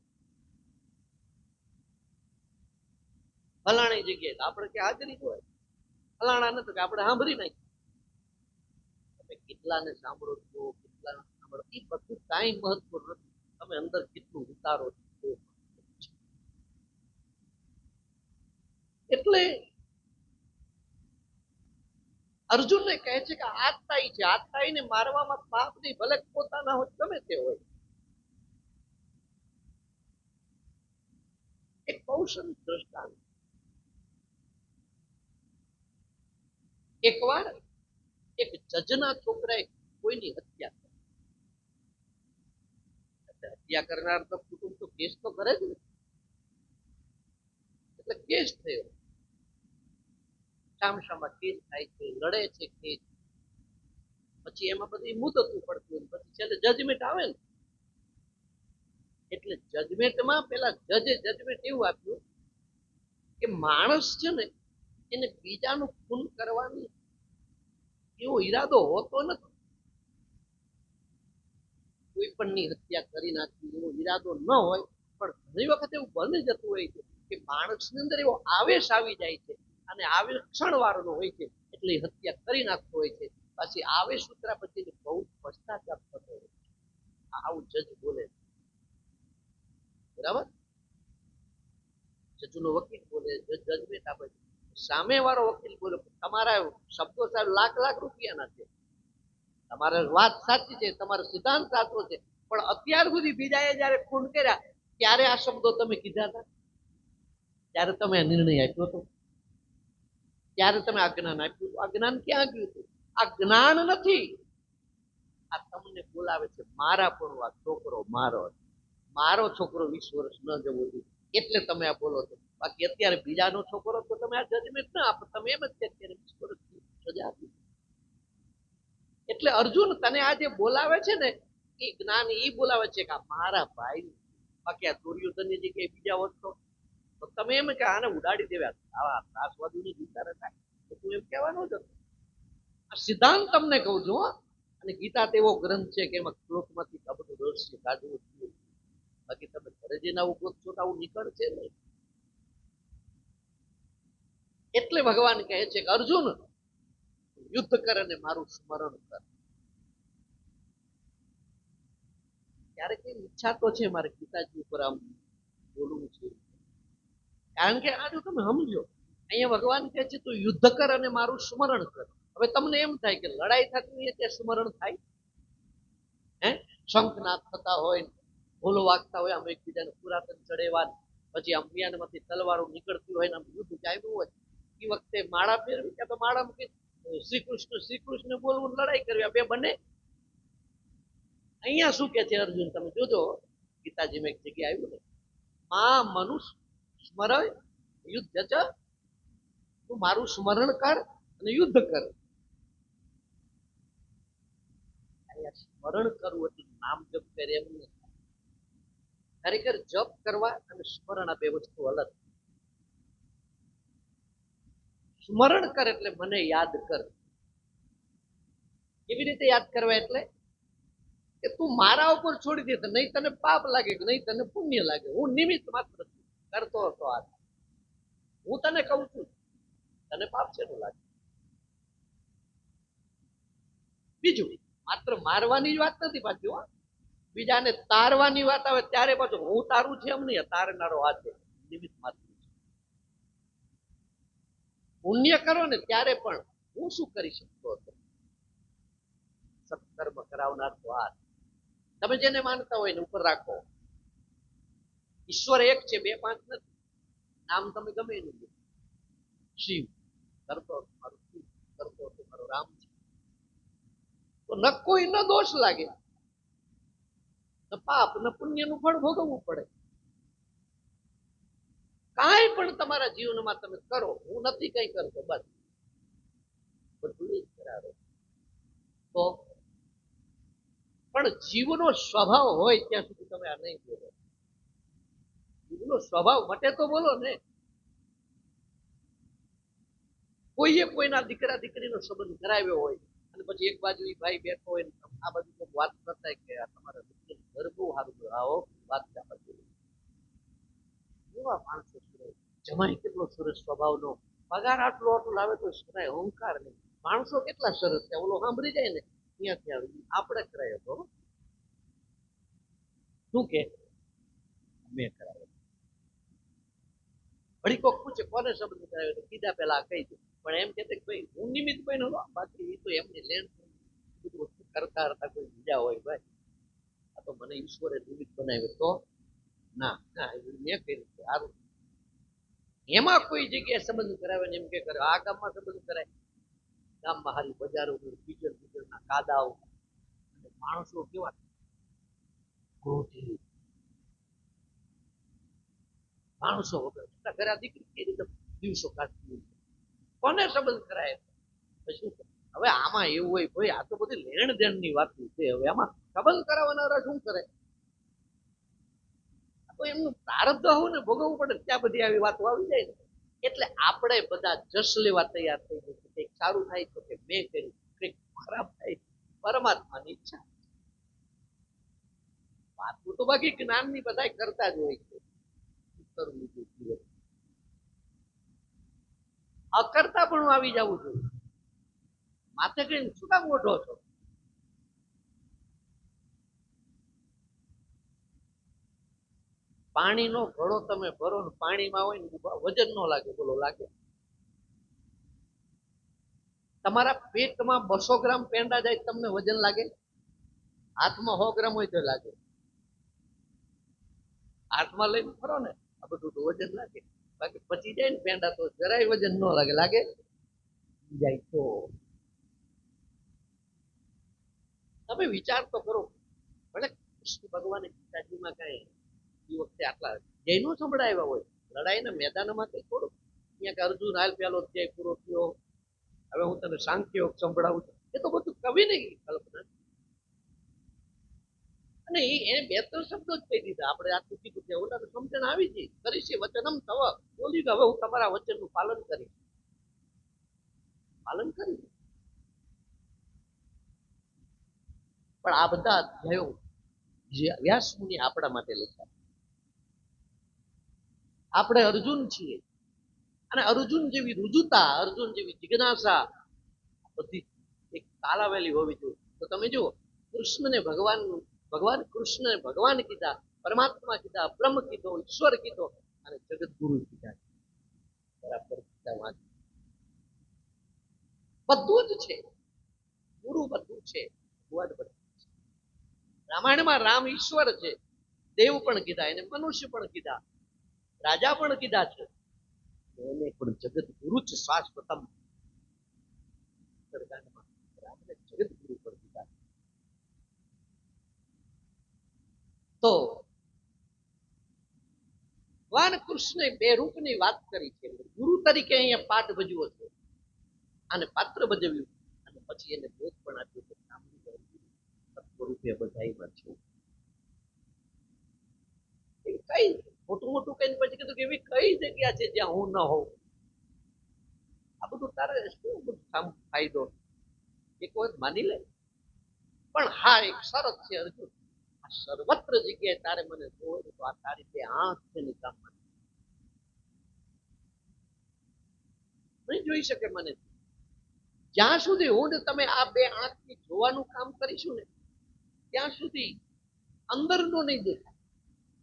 ફલાણી જગ્યાએ આપણે કે હાજરી જ હોય, ફલાણા નથી કે આપણે સાંભળી નાખીએ. તમે કેટલાને સાંભળો છો, કેટલાને સાંભળો, એ બધું કાંઈ મહત્વનું નથી. તમે અંદર કેટલું ઉતારો છો. એટલે અર્જુનને કહે છે કે આતતાઈ છે, આતતાઈને મારવામાં પાપ નહીં, ભલે પોતાના હોય ગમે તે હોય. એક કૌશલ દ્રષ્ટાંત. એકવાર એક જજના છોકરાએ કોઈની હત્યા કરી. હત્યા કરનાર તો કુટુંબ તો કેસ તો કરે જ ને, એટલે કેસ થયો. સામસામા કેસ થાય છે, લડે છે કેસ. પછી એમાં બધી મુદત પડતી હોય, પછી છેલ્લે જજમેન્ટ આવે ને. એટલે જજમેન્ટમાં પેલા જજે જજમેન્ટ એવું આપ્યું કે માણસ છે ને એને બીજાનું ખૂન કરવાની એવો ઈરાદો હોતો નથી. કોઈ પણ ની હત્યા કરી નાખવી એવો ઈરાદો ન હોય, પણ ઘણી વખત એવું બની જતું હોય છે કે માણસની અંદર એવો આવેશ આવી જાય છે અને આવેશ ક્ષણવારનો હોય છે. એટલી હત્યા કરી નાખતો હોય છે, પછી આવે સૂત્રા પછી બહુ પશ્ચાતાપ થતો હોય છે. આવું જજ બોલે, બરાબર? જજનો વકીલ બોલે, જજમેન્ટ આપે, સામે વાળો વકીલ બોલે તમારા શબ્દો સાહેબ લાખ લાખ રૂપિયાના છે, તમારી વાત સાચી છે, તમારો સિદ્ધાંત સાચો છે, પણ અત્યાર સુધી બીજાએ જયારે ખૂન કર્યા ત્યારે આ શબ્દો તમે કીધા હતા, ત્યારે તમે આ નિર્ણય આપ્યો હતો, ત્યારે તમે આ જ્ઞાન આપ્યું. આ જ્ઞાન ક્યાં ગયું હતું? આ જ્ઞાન નથી, આ તમને બોલાવે છે મારા પણ આ છોકરો મારો, મારો છોકરો 20 વર્ષ ન જવો જોઈએ એટલે તમે આ બોલો છો. બાકી અત્યારે બીજાનો છોકરો તો તમે આ જજમેન્ટ ના આપો, તમે એમ જ અત્યારે 20 વર્ષની સજા આપી. એટલે અર્જુન તને આ જે બોલાવે છે ને એ જ્ઞાન એ બોલાવે છે કે મારા ભાઈ, બાકી આ દુર્યોધનની જગ્યાએ બીજા હોત તો તમે એમ કે આને ઉડાડી દેવા, આવા ત્રાસવાદીની વિચાર થાય તો તું એમ કહેવાનો જ હતો. આ સિદ્ધાંત તમને કહું છું. અને ગીતા તેવો ગ્રંથ છે કે એમાં શ્લોકમાંથી આ બધું રહસ્ય કાઢવું જોઈએ. બાકી તમે ઘરે જઈને આવું ગોતશો તો આવું નીકળશે નહીં. એટલે ભગવાન કહે છે કે અર્જુન યુદ્ધ કર અને મારું સ્મરણ કર. ક્યારેક ઈચ્છા તો છે મારે ગીતાજી ઉપર આમ બોલવું છે, કારણ કે આ જો તમે સમજો અહીંયા ભગવાન કહે છે તું યુદ્ધ કર અને મારું સ્મરણ કર. હવે તમને એમ થાય કે લડાઈ થતી હોય ત્યાં સ્મરણ થાય? હે, શંખનાદ થતા હોય, ઢોલો વાગતા હોય, આમ એકબીજાને પુરાતન ચડેવા, પછી આમ મ્યાનમાંથી તલવારો નીકળતી હોય ને આમ યુદ્ધ ચાલ્યું હોય, એ વખતે માળા ફેરવી ત્યાં તો માળા મૂકી શ્રી કૃષ્ણ બોલવું, લડાઈ કરવી, આ બે બને? અહીંયા શું કે છે અર્જુન તમે જોજો, ગીતાજીમાં એક જગ્યાએ આવ્યું ને, માં મનુષ્ય સ્મરણ યુદ્ધ જ, તું મારું સ્મરણ કર અને યુદ્ધ કર. અહીંયા સ્મરણ કરવું એટલે નામ જપ કરે એમ નથી. ખરેખર જપ કરવા અને સ્મરણ આ બે વસ્તુ અલગ. સ્મરણ કર એટલે મને યાદ કર. કેવી રીતે યાદ કરવા? એટલે કે તું મારા ઉપર છોડી દે, નહીં તને પાપ લાગે કે નહીં તને પુણ્ય લાગે, હું નિમિત્ત માત્ર કરતો હતો. આ હું તને કહું છું તને પાપ છે લાગે. બીજું માત્ર મારવાની જ વાત નથી પાછી, બીજાને તારવાની વાત આવે ત્યારે પાછું હું તારું છે એમ નહીં, તારનારો આ છે, નિમિત્ત માત્ર. પુણ્ય કરો ને ત્યારે પણ હું શું કરી શકતો હતો? સત્કર્મ કરાવનાર તો આ. તમે જેને માનતા હોય ને ઉપર રાખો. ઈશ્વર એક છે, 2 5 નથી. નામ તમે ગમે એનું લો. શિવ કરતો મારું શિવ કરતો હતો મારો રામ છે, તો ન કોઈ ન દોષ લાગે, ન પાપ ન પુણ્યનું ફળ ભોગવવું પડે. કાંઈ પણ તમારા જીવનમાં તમે કરો, હું નથી કઈ કરતો, બસ બધું જ કરાવે. તો પણ જીવનો સ્વભાવ હોય ત્યાં સુધી તમે આ નહીં બોલો. જીવનો સ્વભાવ મટે તો બોલો ને. કોઈએ કોઈના દીકરા દીકરીનો સંબંધ કરાવ્યો હોય અને પછી એક બાજુ એ ભાઈ બેઠો હોય ને આ બાજુ કોઈ વાત કરતા કે તમારા દીકરીનું ઘર બહુ સારું, આવો વાત એવા માણસો સરસ, જમાઈ કેટલો સરસ સ્વભાવનો, પગાર આટલો આટલો લાવે તો સરાય અહંકાર નહીં. માણસો કેટલા સરસ છે, ઓલો સાંભળી જાય ને ત્યાંથી આવી આપણે કરાય તો શું કે મેં કરાવે. વળી કોક પૂછે કોને સંબંધ કરાવ્યો તો કીધા પેલા કહી દઉં, પણ એમ કે ભાઈ હું નિમિત્ત બન્યો, બાકી એ તો એમની લેણ બધું કરતા કરતા કોઈ બીજા હોય. ભાઈ આ તો મને ઈશ્વરે નિમિત્ત બનાવ્યો તો ના ના મેં કર્યું સારું. એમાં કોઈ જગ્યાએ સંબંધ કરાવે ને એમ કે કરે આ ગામમાં સંબંધ કરાય, ગામમાં હારી બજારો બીજર બીજરના કાદાઓ, માણસો કેવા ક્રોધી માણસો વગર ઘરે દીકરી કઈ રીતે દિવસો કાઢતી કોને સંબંધ કરાય? શું હવે આમાં એવું હોય ભાઈ આ તો બધી લેણ દેણ ની વાત છે, હવે આમાં સંબંધ કરાવવાના શું કરે? તો એમનું પ્રારબ્ધ હોવું ને ભોગવવું પડે, ત્યાં બધી આવી વાતો આવી જાય ને. એટલે આપણે બધા જશ લેવા તૈયાર થઈ જશે. કંઈક સારું થાય તો કે મેં કર્યું, કંઈક ખરાબ થાય પરમાત્માની ઈચ્છા. વાતું તો બાકી જ્ઞાનની બધા કરતા જ હોય છે. અકર્તા પણ આવી જવું જોઈએ. માથે કઈ શું કામ મોઢો છો? પાણીનો ઘડો તમે ભરો ને પાણીમાં હોય ને વજન ન લાગે, બોલો લાગે? તમારા પેટમાં 200 ગ્રામ પેંડા જાય તમને વજન લાગે? હાથમાં 100 ગ્રામ હોય તો લાગે. હાથમાં લઈને ફરો ને આ બધું તો વજન લાગે. બાકી પચી જાય ને પેંડા તો જરાય વજન ન લાગે. લાગે જાય તો તમે વિચાર તો કરો. ભલે કૃષ્ણ ભગવાને ગીતાજીમાં કઈ એ વખતે આટલા જૈનો સંભળાવ્યા હોય, લડાઈના મેદાનમાં કઈ થોડું અહીંયા કે અર્જુન હાલ પેલો અધ્યાય પૂરો થયો, હવે હું તને સાંખ્ય યોગ સંભળાવું છું. એ તો બધું કવિ ને કલ્પના. અને એને 2-3 શબ્દો જ કહી દીધા. આપણે આટલું કીધું કે ઓલા સમજણ આવી ગઈ. કરીશ વચનમ તવ, બોલ્યું કે હવે હું તમારા વચનનું પાલન કરીશ. પાલન કરી. પણ આ બધા અધ્યાયો જે વ્યાસ મુનિ આપણા માટે લખ્યા. આપણે અર્જુન છીએ અને અર્જુન જેવી રુજુતા, અર્જુન જેવી જિજ્ઞાસા બધી એક તાલાવેલી હોવી જોઈએ. તો તમે જુઓ, કૃષ્ણને ભગવાન કૃષ્ણને ભગવાન કીધા, પરમાત્મા કીધા, બ્રહ્મ કીધો, ઈશ્વર કીધો અને જગતગુરુ કીધા. બરાબર કીધા. બધું જ છે, ગુરુ બધું છે, ભગવાન બધું છે. રામાયણમાં રામ ઈશ્વર છે, દેવ પણ કીધા, એને મનુષ્ય પણ કીધા, રાજા પણ કીધા છે, એને પણ જગત ગુરુ જ શાશ્વતમ. જગત ગુરુ પણ કીધા. તો ભગવાન કૃષ્ણે 2 રૂપની વાત કરી છે. ગુરુ તરીકે અહીંયા પાઠ ભજવો છે અને પાત્ર ભજવ્યું અને પછી એને ભેદ પણ આપ્યું કે સ્વરૂપે બધાઈમાં છું. કઈ મોટું મોટું કઈ પછી કીધું કે એવી કઈ જગ્યા છે જ્યાં હું ન હોઉં? આ બધું તારે શું બધું ફાયદો? એક વખત માની લે. પણ હા, એક શરત છે અર્જુન, આ સર્વત્ર જગ્યાએ તારે મને જોવે તો આ તારી 2 આંખ છે ને કામ નહીં જોઈ શકે મને. જ્યાં સુધી હું ને તમે આ 2 આંખથી જોવાનું કામ કરીશું ને ત્યાં સુધી અંદરનું નહીં દેખાય,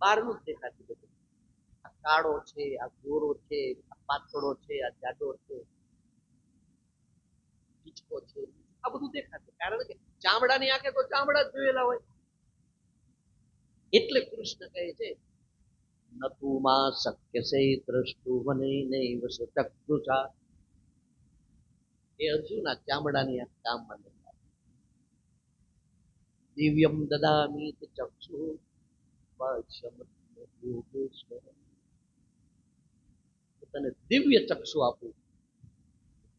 બહારનું જ દેખાતું બધું. આ કાળો છે, આ ગોરો છે, આ પાતળો છે, આ જાડો છે, હિંચકો છે, આ બધું દેખાતું. કારણ કે ચામડાની આંખે તો ચામડા જ જોયેલા હોય. એટલે કૃષ્ણ કહે છે નતુમાં શક્ય સે દ્રષ્ટુ વને નૈવ ચક્ષુષા. એ અર્જુન આ ચામડાની આંખ કામમાં નથી. દિવ્યમ દદામી ચક્ષુ તને દિવ્ય ચક્ષુ આપું,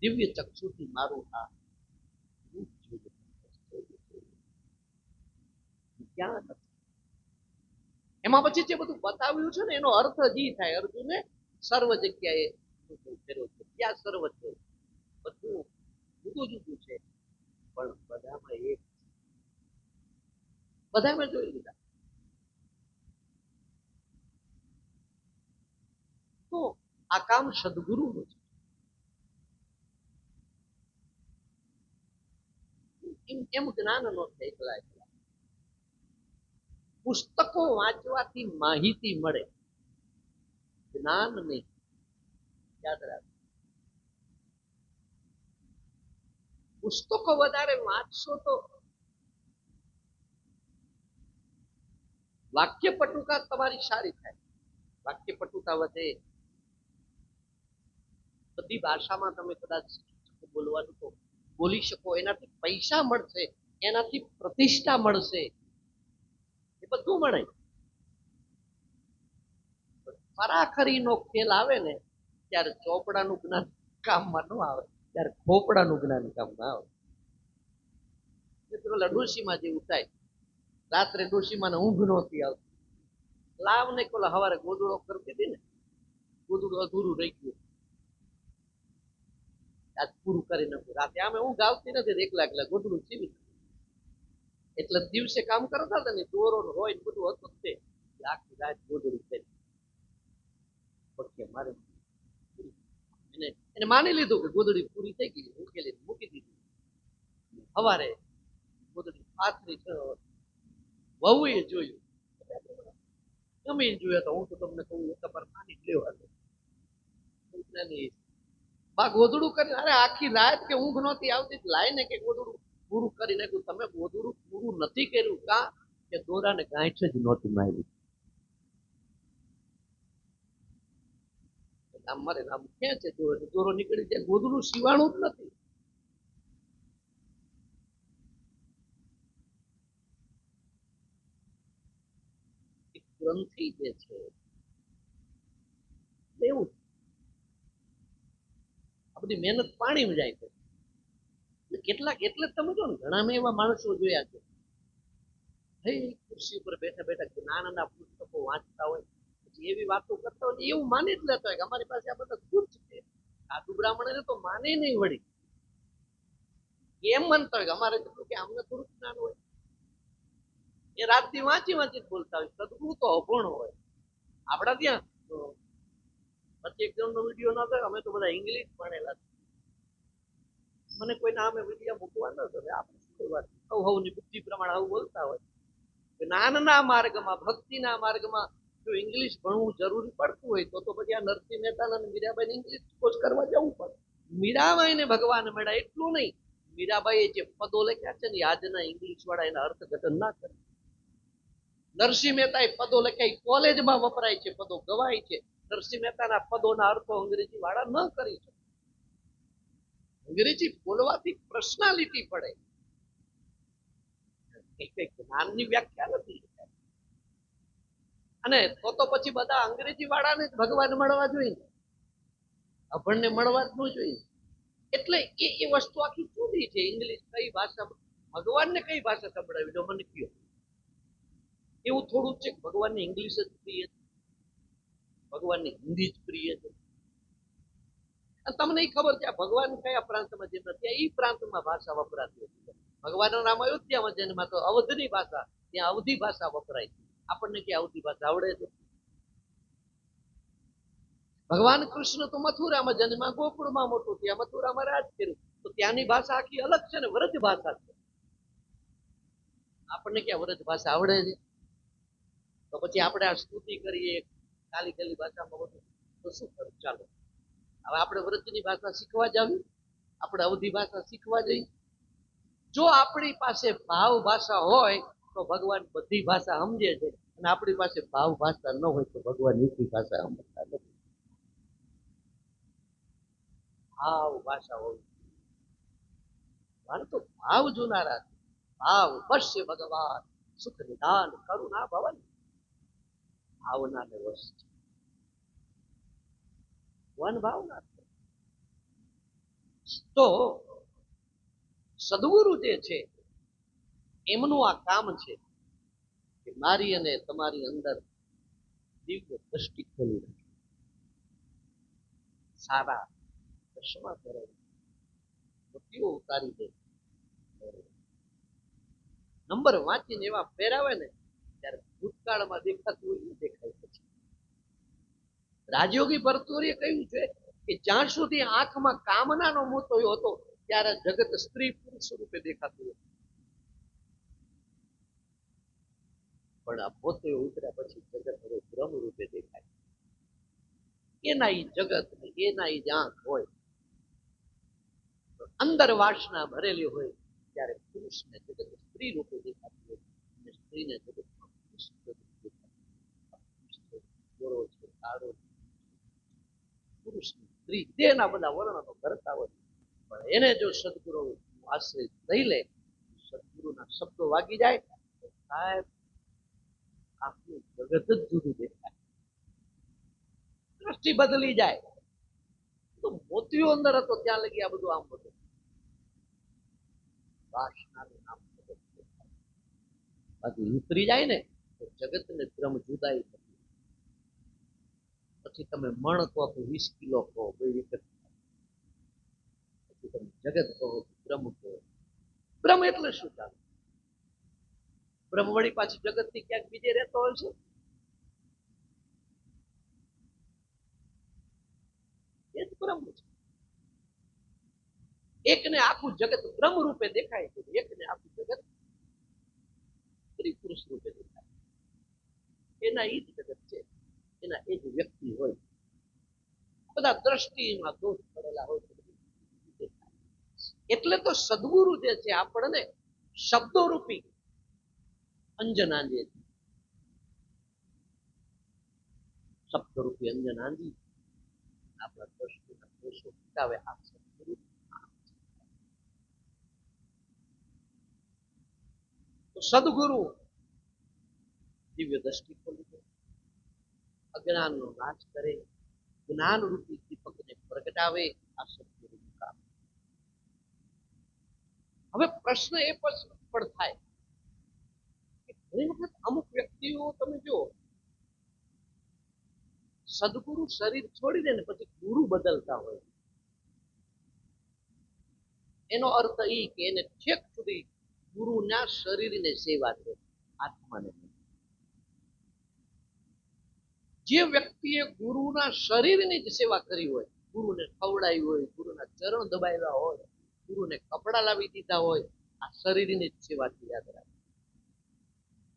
દિવ્ય ચક્ષુથી મારું આ ક્યાં નથી. એમાં પછી જે બધું બતાવ્યું છે ને એનો અર્થ જ થાય અર્જુને સર્વ જગ્યાએ ક્યાં સર્વ છે, બધું જુદું જુદું છે પણ બધામાં એક, બધામાં જોઈ લીધા. તો આ કામ સદગુરુનું છે. એમ જ્ઞાન નો થાય એકલા એકલા. પુસ્તકો વાંચવાથી માહિતી મળે, જ્ઞાન નહીં. યાદ રાખ, પુસ્તકો વધારે વાંચશો તો વાક્ય પટુકા તમારી સારી થાય, વાક્ય પટુકા વધે. બધી ભાષામાં તમે કદાચ બોલવાનું તો બોલી શકો, એનાથી પૈસા મળશે, એનાથી પ્રતિષ્ઠા મળશે, એ બધું મળે. ખરાખરીનો ખેલ આવે ને ત્યારે ચોપડાનું જ્ઞાન કામમાં ન આવે, ત્યારે ખોપડાનું જ્ઞાન કામમાં આવે. ડોશીમાં જેવું થાય, રાત્રે ડોશીમાં ઊંઘ નહોતી આવતી, લાવ ને કોલા હવારે ગોદડો કરતી હતી ને, ગોદડું અધૂરું રહી ગયું, આજ પૂરું કરી નાખ્યું. રાતે આમે ઊંઘ આવતી નથી, એકલા એકલા ગોદડું સીવી. એટલે દિવસે કામ કરતા હતા ને દોરો હોય ને બધું હતું જ તે, આખી રાત ગોદડું થઈ. મારે એને માની લીધું કે ગોદડી પૂરી થઈ ગઈ, ઉકેલી મૂકી દીધી. સવારે ગોદડી પાથરી વહુએ જોયું, ગમે જોયો તો હું તો તમને કહું તમારે માની જ લેવા દો. બા ગોદડું કરી, અરે આખી રાત કે ઊંઘ નહોતી આવતી, લાઈને કે ગોદડું પૂરું કરી નાખ્યું. તમે ગોદડું પૂરું નથી કર્યું કા કે દોરાને ગાંઠ જ નહોતી મારી. આમ મારે આમ ક્યાં છે દોરો નીકળી જાય, ગોદડું સીવાણું જ નથી. ગ્રંથિ જે છે એવું આ બધી મહેનત પાણીમાં જાય છે. કેટલાક એટલે તમે જો ને ઘણા મેં એવા માણસો જોયા છે, ખુરશી ઉપર બેઠા બેઠા નાના નાના પુસ્તકો વાંચતા હોય, પછી એવી વાતો કરતા હોય, એવું માની જ લેતા હોય કે અમારી પાસે આ બધા ખુશ છે. સાધુ બ્રાહ્મણ તો માને નહીં વળી, એમ માનતા હોય કે અમારે કે અમને થોડુંક જ્ઞાન હોય. એ રાતથી વાંચી વાંચી બોલતા હોય, સદગુરુ તો અભણ હોય. આપડા ત્યાં પછી એક જણનો વિડીયો ન થાય, અમે તો બધા ઇંગ્લિશ ભણેલા, મને કોઈના અમે વિડીયો મૂકવા ન ગમે. આપણે શું વાત સૌની બુદ્ધિ પ્રમાણે આવું બોલતા હોય. જ્ઞાનના માર્ગમાં, ભક્તિના માર્ગમાં જો ઇંગ્લિશ ભણવું જરૂરી પડતું હોય તો પછી આ નરસિંહ મહેતા અને મીરાબાઈ ઇંગ્લિશ કોર્સ કરવા જવું પડે. મીરાબાઈ ને ભગવાન મળ્યા એટલું નહીં, મીરાબાઈએ જે પદો લખ્યા છે ને આજના ઇંગ્લિશ વાળા એના અર્થઘટન ના કરે. નરસિંહ મહેતા એ પદો લખ્યા, કોલેજમાં વપરાય છે, પદો ગવાય છે. નરસિંહ મહેતાના પદોના અર્થો અંગ્રેજી વાળા ન કરી શકે. અંગ્રેજી બોલવાથી પર્સનાલિટી પડે, જ્ઞાનની વ્યાખ્યા નથી. અને તો પછી બધા અંગ્રેજી વાળાને જ ભગવાન મળવા જોઈએ, અભણને મળવા જ ન જોઈએ. એટલે એ વસ્તુ આખી જુદી છે. ઇંગ્લિશ કઈ ભાષા, ભગવાનને કઈ ભાષા સંભળાવી જો મને કયો. એવું થોડું છે કે ભગવાનને ઇંગ્લિશ જ પ્રિય છે, ભગવાનને હિન્દી જ પ્રિય છે. તમને ખબર છે ભગવાન કયા પ્રાંતમાં જન્મ થયા, એ પ્રાંતમાં ભાષા વપરાતી હતી. ભગવાનનું નામ અયોધ્યામાં જન્મ તો અવધની ભાષા, ત્યાં અવધી ભાષા વપરાય છે. આપણને ક્યાં અવધી ભાષા આવડે છે? ભગવાન કૃષ્ણ તો મથુરામાં જન્મ, ગોકુળમાં મોટું થયા, મથુરામાં રાજ કર્યું, તો ત્યાંની ભાષા આખી અલગ છે ને, વ્રજ ભાષા છે. આપણને ક્યાં વ્રજ ભાષા આવડે છે? તો પછી આપણે આ સ્તુતિ કરીએ કાલી કાલી ભાષામાં બધું, તો શું કરું? ચાલો હવે આપણે વ્રજની ભાષા શીખવા જાવી, આપણે અવધી ભાષા શીખવા જઈએ. જો આપણી પાસે ભાવ ભાષા હોય તો ભગવાન બધી ભાષા સમજે છે, અને આપણી પાસે ભાવ ભાષા ન હોય તો ભગવાન એકની ભાષા સમજતા નથી. ભાવ ભાષા હોય, તો ભાવ જોનારા, ભાવ પશ્ય ભગવાન સુખ નિદાન કરુણા ભવન, ભાવના ને વશ વન ભાવના. તો સદગુરુ જે છે એમનું આ કામ છે કે મારી અને તમારી અંદર દિવ્ય દ્રષ્ટિ ખોલી રાખે, સારા ચશ્મા કરે, મોતીઓ ઉતારી દે, નંબર વાંચીને એવા પહેરાવે ને ત્યારે ભૂતકાળમાં દેખાતું હોય એ દેખાય. પછી રાજયોગી ભરતુરીએ કહ્યું છે કે જ્યાં સુધી આંખમાં કામનાનો મોતોયો હતો ત્યારે જગત સ્ત્રી પુરુષ રૂપે દેખાતું હતું, પણ આ મોતોયો ઉતર્યા પછી જગત હવે બ્રહ્મ રૂપે દેખાય. એના ઈ જગત, એના ઈ આંખ હોય, અંદર વાસના ભરેલી હોય ત્યારે પુરુષને જગત સ્ત્રી રૂપે દેખાતું હોય, અને સ્ત્રીને જગતમાં પુરુષ રૂપે દેખાતું. ગોરો છે, કાળો, પુરુષ સ્ત્રી તેના બધા વર્ણનો કરતા હોય, પણ એને જો સદગુરુ આશ્રય લઈ લે, સદગુરુના શબ્દો વાગી જાય તો સાહેબ આખું જગત જ જુદું દેખાય, દ્રષ્ટિ બદલી જાય. તો મોતીઓ અંદર હતો ત્યાં લગી આ બધું આમ બધું વાસનાનું નામ બાકી ઉતરી જાય ને તો જગત ને બ્રહ્મ જુદાઈ થતી. પછી તમે મણ કહો કે 20 કિલો કહો, કોઈ વિકટ, પછી તમે જગત કહો, બ્રહ્મ કહો. બ્રહ્મ એટલે શું? ચાલે બ્રહ્મ વળી પાછી જગત થી ક્યાંક બીજે રહેતો હોય છે? એ જ બ્રહ્મ છે. એકને આખું જગત બ્રહ્મ રૂપે દેખાય છે, એકને આખું જગત સ્ત્રી પુરુષ રૂપે દેખાય. એના એ જ જગત છે, એના એ જ વ્યક્તિ હોય. બધા દ્રષ્ટિમાં દોષ પડેલા હોય છે. એટલે તો સદગુરુ જે છે આપણને શબ્દો રૂપી અંજન આંજે છે. શબ્દ રૂપી અંજન આંજી આપણા દ્રષ્ટિના દોષો મિટાવે. આ સદગુરુ. તો સદગુરુ દિવ્ય દ્રષ્ટિ ખોલી દે, અજ્ઞાનનો નાશ કરે, જ્ઞાન રૂપી દીપકને પ્રગટાવે. આ સદગુરુનું કામ. હવે પ્રશ્ન એ પણ થાય કે ઘણી વખત અમુક વ્યક્તિઓ તમે જુઓ, સદગુરુ શરીર છોડી દે ને પછી ગુરુ બદલતા હોય. એનો અર્થ એ કે એને છેક સુધી ગુરુના શરીરની સેવા છે, આત્માને. જે વ્યક્તિએ ગુરુના શરીરની જ સેવા કરી હોય, ગુરુને ખવડાવી હોય, ગુરુના ચરણ દબાવ્યા હોય, ગુરુને કપડા લાવી દીધા હોય, આ શરીરની જ સેવાથી યાદ રાખે.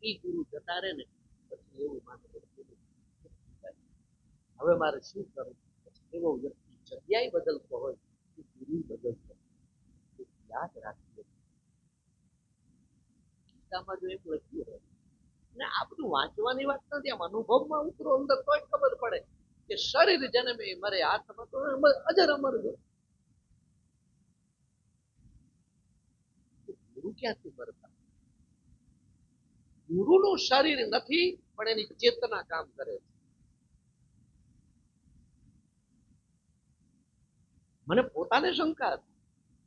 એ ગુરુ જતા રહે ને પછી એવું માને હવે મારે શું કરવું. એવો વ્યક્તિ જગ્યાએ બદલતો હોય, ગુરુ બદલતો યાદ રાખીએ. ગીતામાં જો એમ લખ્યું હોય ને, આ બધું વાંચવાની વાત નથી, આમ અનુભવમાં ઉતરો અંદર તોય ખબર પડે કે શરીર જન્મે મરે, આત્મા તો અજર અમર છે. ગુરુ ક્યાંથી મરતા? ગુરુનું શરીર નથી, પણ એની ચેતના કામ કરે છે. મને પોતાને શંકા હતી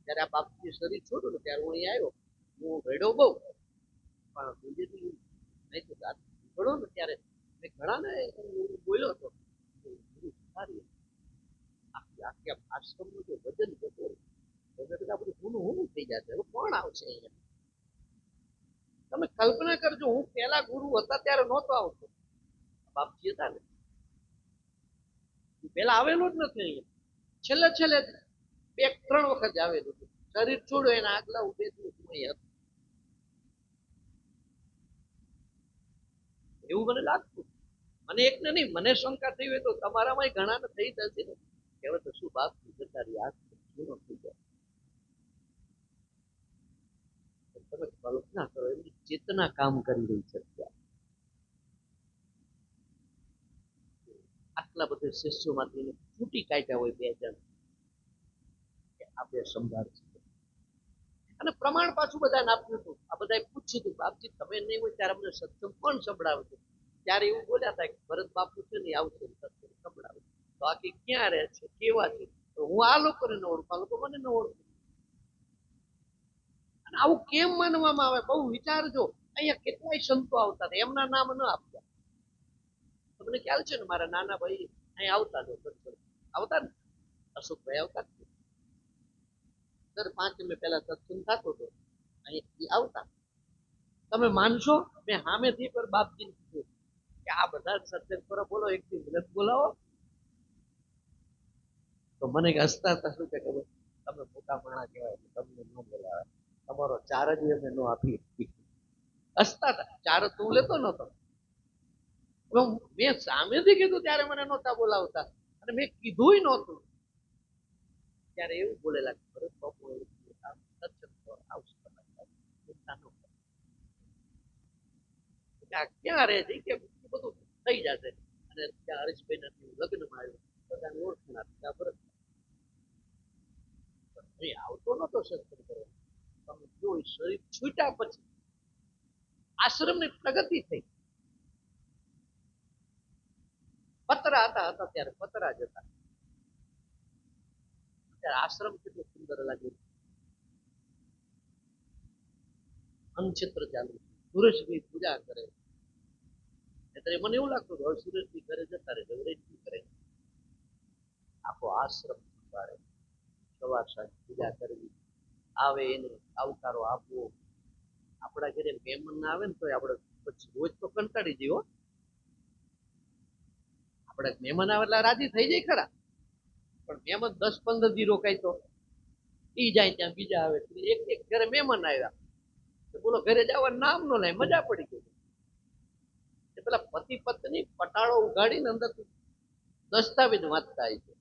જયારે આ બાપજી શરીર છોડ્યું ને, ત્યારે હું અહીં આવ્યો, હું રેડો બહુ પણ બીજેથી નહીં તો ઘણો ને ત્યારે મેં ઘણા ને બોલ્યો હતો, ગુરુ સારી આખી આખી આશ્રમનું જે વજન જતું બધા બધું હુનું હુનું થઈ જશે. હવે કોણ આવશે અહીંયા? તમે કલ્પના કરજો, હું પેલા ગુરુ હતા ત્યારે નહોતો આવતો. બાપજી હતા ને પેલા આવેલો જ નથી અહીંયા. છેલ્લે છેલ્લે 2-3 વખત આવેલું હતું. શરીર છોડો એના આગલા હું 2 દિવસ અહીંયા હતો. એવું મને લાગતું. મને એકને નહીં, મને શંકા થઈ હોય તો તમારામાં ઘણાને થઈ જશે ને. કહેવાય તો શું બાપજી જતા રહ્યા, શું થઈ જાય. તમે કલ્પના કરો, એમની ચેતના કામ કરી રહી છે. આટલા બધા શિષ્યોમાંથી છૂટી કાઢ્યા હોય 2 જણ, આપણે સંભાળશે. અને પ્રમાણ પાછું બધાને આપ્યું હતું. આ બધા પૂછ્યું હતું, બાપજી તમે નહીં હોય ત્યારે અમને સત્સંગ કોણ સંભળાવે છે? ત્યારે એવું બોલ્યા હતા કે ભરત બાપુ છે ને આવશે સત્સંગ સંભળાવે. તો આખી ક્યાં રહે છે, કેવા છે? તો હું આ લોકોને ન ઓળખું, આ લોકો મને ન ઓળખું. અને આવું કેમ માનવામાં આવે? બહુ વિચારજો. અહીંયા કેટલાય સંતો આવતા હતા, એમના નામ ન આપતા. તમને ખ્યાલ છે ને, મારા નાના ભાઈ અહીં આવતા આવતા ને, અશોકભાઈ આવતા. દર 5 પહેલા સત્સંગ થતો હતો, અહીં આવતા. તમે માનશો, મેં સામેથી પર બાપજીને કીધું કે આ બધા સત્સંગ કરો, બોલો એક દી મિલત બોલાવો. તો મને હસતા હતા, શું કે ખબર, તમે મોટા માણા કહેવાય, તમને ન બોલાવે, તમારો ચાર્જ અમે ન આપી. હસતા હતા. ચાર્જ તો હું લેતો નતો. મેં સામેથી કીધું ત્યારે મને નહોતા બોલાવતા, અને મેં કીધું નહોતું ત્યારે એવું બોલેલા ભરત બાપુ ક્યાં રહે છે કે બધું થઈ જશે. અને ત્યાં હરીશભાઈ ના લગ્નમાં આવ્યું, બધાને ઓળખનાર ત્યાં ભરત આવતો નતો સત્સંગ કરવા. તમે જો શરીર છૂટ્યા પછી આશ્રમની પ્રગતિ થઈ. પતરા હતા ત્યારે પતરા જ હતા. ત્યારે આશ્રમ કેટલો સુંદર લાગે. અનક્ષેત્ર ચાલુ, સુરેશભાઈ પૂજા કરે. એટલે મને એવું લાગતું હવે સુરેશભાઈ ઘરે જતા રહે, જવરેશભાઈ કરે. આખો આશ્રમ સંભાળે, સવાર સાંજ પૂજા કરવી, આવે એને આવકારો આપવો. આપણા ઘરે મહેમાન આવે ને તો આપણે પછી રોજ તો કંટાળી જઈએ. આપણે મહેમાન આવે એટલે રાજી થઈ જાય ખરા, પણ મહેમાન 10-15 દી રોકાય તો ઈ જાય ત્યાં બીજા આવે, એક એક ઘરે મહેમાન આવ્યા, તો બોલો ઘરે જવાનું નામ નો લે, મજા પડી ગઈ. પેલા પતિ પત્ની પટાળો ઉગાડીને અંદર દસ્તાવેજ વાંચતા હોય છે.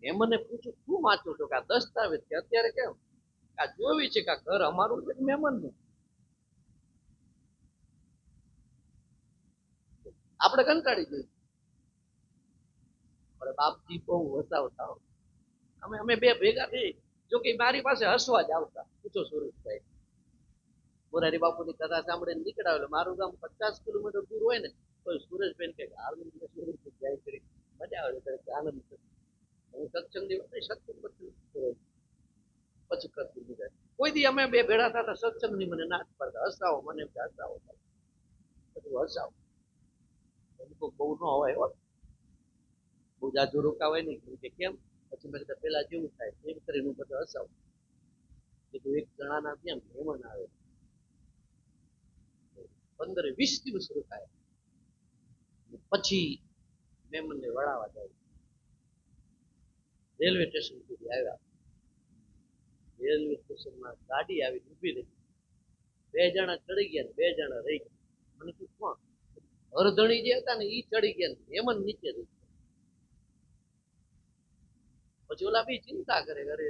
મેં મને પૂછ્યું શું વાંચો છો? કે આ દસ્તાવેજ. કે અત્યારે કેમ? આ જોવી છે કે આ ઘર અમારું છે મહેમાનનું. આપણે કંટાળી જઈએ. બાપજી બહુ હસાવતા. અમે અમે બે ભેગા થઈ, જો કે મારી પાસે હસવા જ આવતા. પૂછો સુરેશભાઈ, મોરારી બાપુની કથા સાંભળીને નીકળ્યા એટલે મારું ગામ 50 કિલોમીટર દૂર હોય ને, તો સુરેશભાઈ કે જાય કરી મજા આવે, આનંદ. હું સત્સંગની વાત સત્સંગ પછી કરતી બીજા કોઈ દી અમે બે ભેળા થતા સત્સંગની મને ના જ પડતા, હસાવો મને એમ કે હસાવો, પછી હસાવો. બહુ ન હોય, બહુ જાજુ રોકાવાય નહીં. કે કેમ? પછી મેં કીધું પેલા જેવું થાય એમ કરીને હું બધું હસાવું. કીધું એક જણાના ત્યાં મહેમાન આવે, 15-20 દિવસ રોકાય, પછી મહેમાનને વળાવવા જાય. રેલવે સ્ટેશન સુધી આવ્યા, રેલવે સ્ટેશનમાં ગાડી આવી ઊભી રહી, 2 જણા ચડી ગયા, 2 જણા રહી ગયા. મને શું કોણ? અર્ધણી જે હતા ને ઈ ચડી ગયા, મહેમાન નીચે રહી ગયા. પછી ઓલા બી ચિંતા કરે, અરે